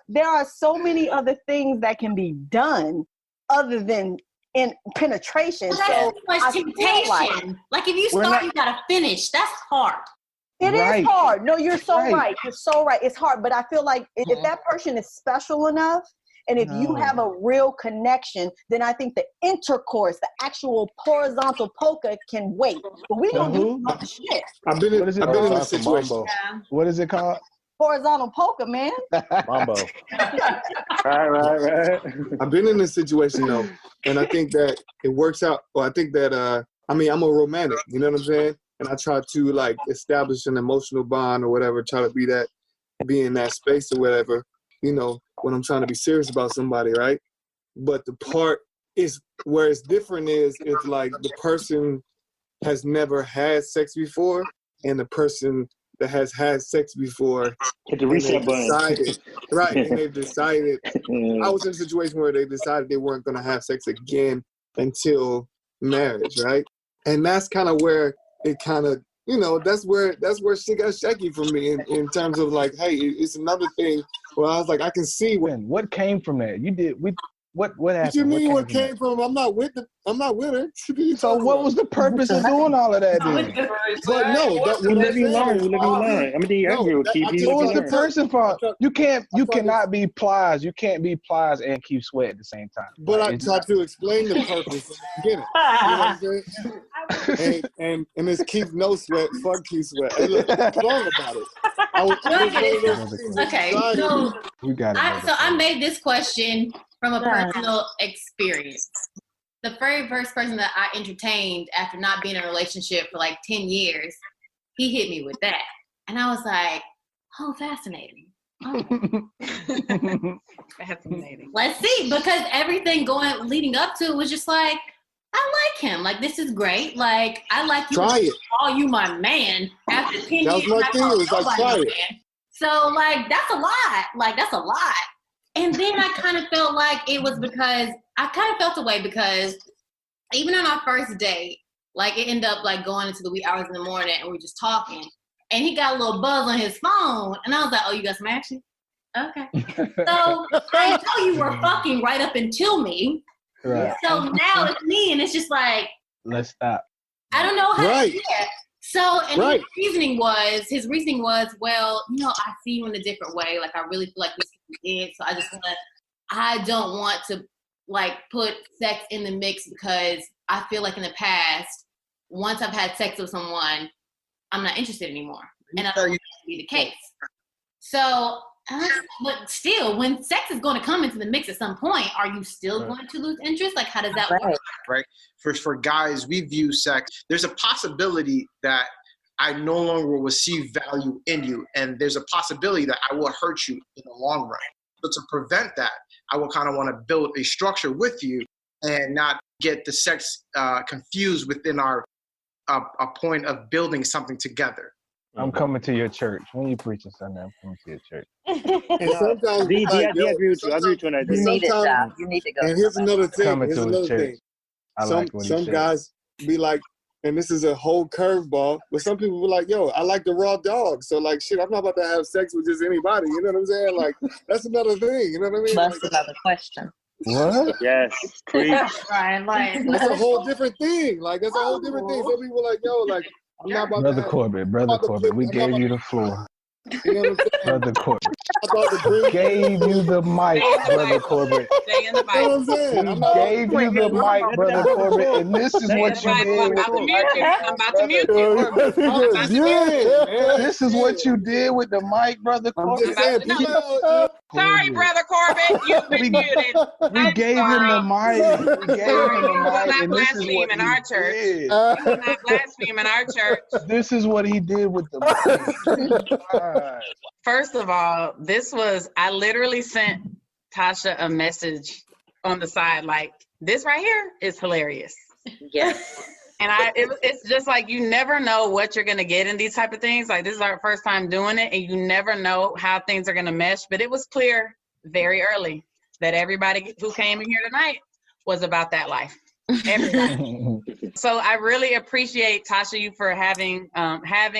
There are so many other things that can be done other than in penetration. Well, that's too much temptation. Like if you start, you gotta finish. That's hard. It is hard. No, you're so right. You're so right. It's hard, but I feel like if that person is special enough, and if you have a real connection, then I think the intercourse, the actual horizontal polka can wait. But we don't do much shit. I've been in this situation. What is it called? Horizontal polka, man. Mambo. Right. I've been in this situation though, and I think that it works out. Well, I think that I'm a romantic. You know what I'm saying? And I try to like establish an emotional bond or whatever. Try to be in that space or whatever. You know, when I'm trying to be serious about somebody, right? But the part is where it's different is if like the person has never had sex before and the person that has had sex before, hit the reset button. Right, and they've decided. I was in a situation where they decided they weren't going to have sex again until marriage, right? And that's kind of where it kind of, that's where shit got shaky for me in terms of like, hey, it's another thing where I was like, I can see what came from that. What happened? What you mean? What came from? I'm not with her. So what was the purpose of doing all of that then? But no, you live, you learn. I mean, I agree with Keith. What was the person for? You cannot be Plies. You can't be Plies and keep Sweat at the same time. But I tried to explain the purpose from the beginning. You know what I'm saying? and it's Keith No Sweat. Fuck Keith Sweat. Hey, look, I'm wrong about it. Okay, so you got it. So I made this question from a personal experience. The very first person that I entertained after not being in a relationship for like 10 years, he hit me with that. And I was like, oh, fascinating. Oh. Fascinating. Let's see, because everything leading up to it was just like, I like him. Like, this is great. Like, I like you. Try it. Call you my man after 10 years. That was my thing. It was like, try it. So, like, that's a lot. Like, that's a lot. And then I kind of felt like it was because I kind of felt away because even on our first date, like it ended up like going into the wee hours in the morning and we were just talking. And he got a little buzz on his phone. And I was like, oh, you got some action? Okay. So I know you were fucking right up until me. Right. So now it's me and it's just like. Let's stop. I don't know how right. to do it. So, and his reasoning was, well, I see you in a different way. Like, I really feel like this could be it. So I don't want to, like, put sex in the mix because I feel like in the past, once I've had sex with someone, I'm not interested anymore. And I don't want that to be the case. So, but still, when sex is going to come into the mix at some point, are you still going to lose interest? Like, how does that work? Right. For guys, we view sex. There's a possibility that I no longer will see value in you, and there's a possibility that I will hurt you in the long run. But to prevent that, I will kind of want to build a structure with you and not get the sex confused within our a point of building something together. I'm coming to your church. When you preaching Sunday, I'm coming to your church. And sometimes I agree with you. I agree with you on that. You need it, Doc. You need to go. And here's another thing. Coming to his church. Some guys be like, and this is a whole curveball, but some people be like, yo, I like the raw dog. So like, shit, I'm not about to have sex with just anybody. You know what I'm saying? Like, that's another thing. You know what I mean? That's another question. What? Yes. Right, like, that's a whole different thing. Like, that's a whole different thing. Some people like, yo, like, I'm not about Brother to Corbett, we gave you the floor. You know what I'm saying? Brother Corbett. We gave you the mic, Brother Corbett. Stay in the You know what I'm saying? We gave you the mic, Brother Corbett, and this is what you did with the mic. I'm about to mute you. This is what you did with the mic, Brother Corbett. Sorry, Brother Corbett, you've been muted. We gave him the mic. We gave him the You will mic, not and this is what blaspheme in our church. did. You will not blaspheme in our church. This is what he did with the mic. First of all, I literally sent Tasha a message on the side, like, this right here is hilarious. Yes. And it's just like, you never know what you're going to get in these type of things. Like, this is our first time doing it, and you never know how things are going to mesh. But it was clear very early that everybody who came in here tonight was about that life. Everybody. So I really appreciate, Tasha, you for having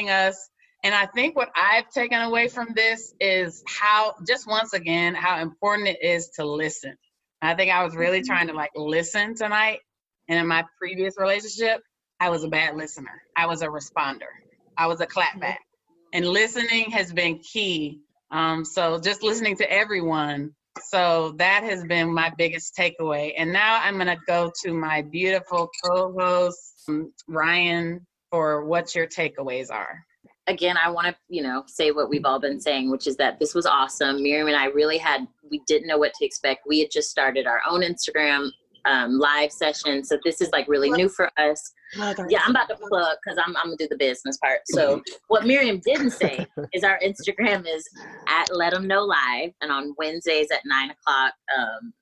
us. And I think what I've taken away from this is how important it is to listen. I think I was really trying to like listen tonight. And in my previous relationship, I was a bad listener. I was a responder. I was a clapback. And listening has been key. So just listening to everyone. So that has been my biggest takeaway. And now I'm going to go to my beautiful co-host, Ryan, for what your takeaways are. Again, I want to, say what we've all been saying, which is that this was awesome. Miriam and I we didn't know what to expect. We had just started our own Instagram live session. So this is like really new for us. Yeah, I'm about to plug because I'm going to do the business part. So what Miriam didn't say is our Instagram is @LetThemKnowLive. And on Wednesdays at 9:00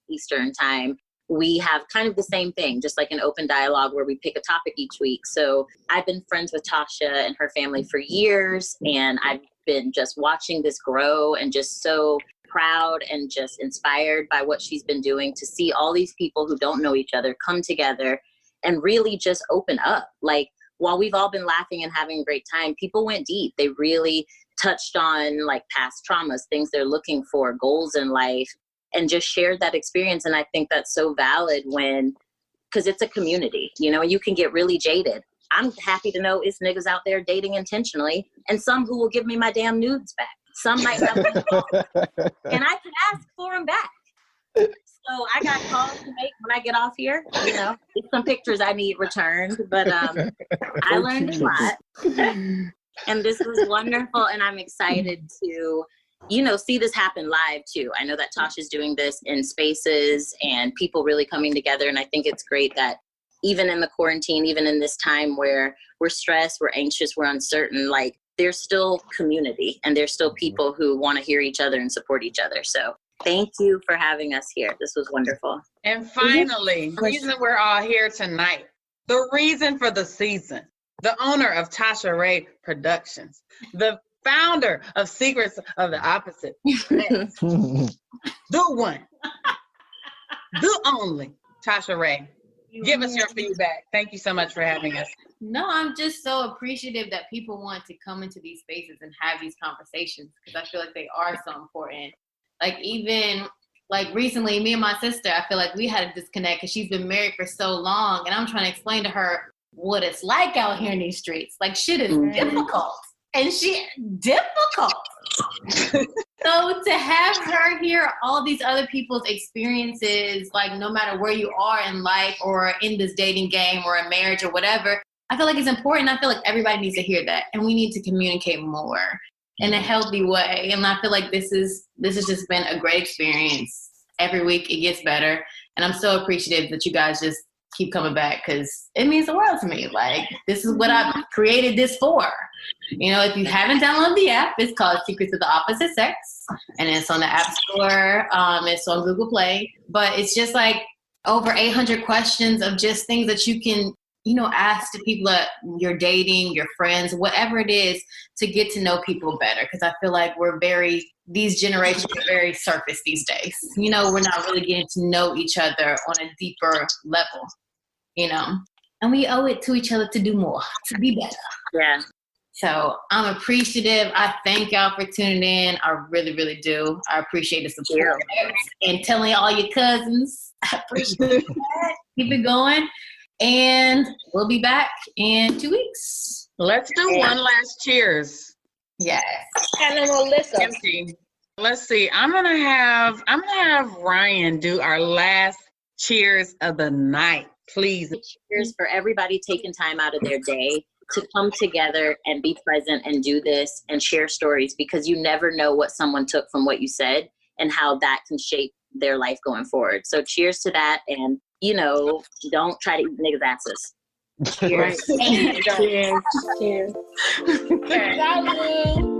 Eastern time, we have kind of the same thing, just like an open dialogue where we pick a topic each week. So I've been friends with Tasha and her family for years, and I've been just watching this grow and just so proud and just inspired by what she's been doing, to see all these people who don't know each other come together and really just open up. Like, while we've all been laughing and having a great time, people went deep. They really touched on like past traumas, things they're looking for, goals in life, and just shared that experience. And I think that's so valid because it's a community, you know, you can get really jaded. I'm happy to know it's niggas out there dating intentionally, and some who will give me my damn nudes back. Some might not, and I can ask for them back. So I got calls to make when I get off here. You know, it's some pictures I need returned, but I learned a lot, and this was wonderful. And I'm excited to, you know, see this happen live too. I know that Tasha's doing this in spaces and people really coming together, and I think it's great that even in the quarantine, even in this time where we're stressed, we're anxious, we're uncertain, like, there's still community and there's still people who want to hear each other and support each other. So thank you for having us here. This was wonderful. And finally, the reason we're all here tonight, the reason for the season, the owner of Tasha Ray Productions, the founder of Secrets of the Opposite, the one, the only Tasha Ray. Give us your feedback. Thank you so much for having us. No, I'm just so appreciative that people want to come into these spaces and have these conversations, because I feel like they are so important. Like, even like recently, me and my sister, I feel like we had a disconnect because she's been married for so long, and I'm trying to explain to her what it's like out here in these streets. Like, shit is difficult, and difficult. So to have her hear all these other people's experiences, like, no matter where you are in life or in this dating game or a marriage or whatever, I feel like it's important. I feel like everybody needs to hear that, and we need to communicate more in a healthy way. And I feel like this has just been a great experience. Every week it gets better, and I'm so appreciative that you guys just keep coming back, because it means the world to me. Like, this is what I've created this for. You know, if you haven't downloaded the app, it's called Secrets of the Opposite Sex, and it's on the App Store. It's on Google Play, but it's just like over 800 questions of just things that you can, you know, ask to people that you're dating, your friends, whatever it is, to get to know people better. Because I feel like these generations are very surface these days. You know, we're not really getting to know each other on a deeper level, you know, and we owe it to each other to do more, to be better. Yeah. So I'm appreciative. I thank y'all for tuning in. I really, really do. I appreciate the support and telling all your cousins. I appreciate that. Keep it going. And we'll be back in 2 weeks. Let's do one last cheers. Yes. And then Melissa. Let's see. I'm gonna have Ryan do our last cheers of the night, please. Cheers for everybody taking time out of their day to come together and be present and do this and share stories, because you never know what someone took from what you said and how that can shape their life going forward. So cheers to that, and, you know, don't try to eat niggas' asses. Cheers. Cheers. Cheers. Okay.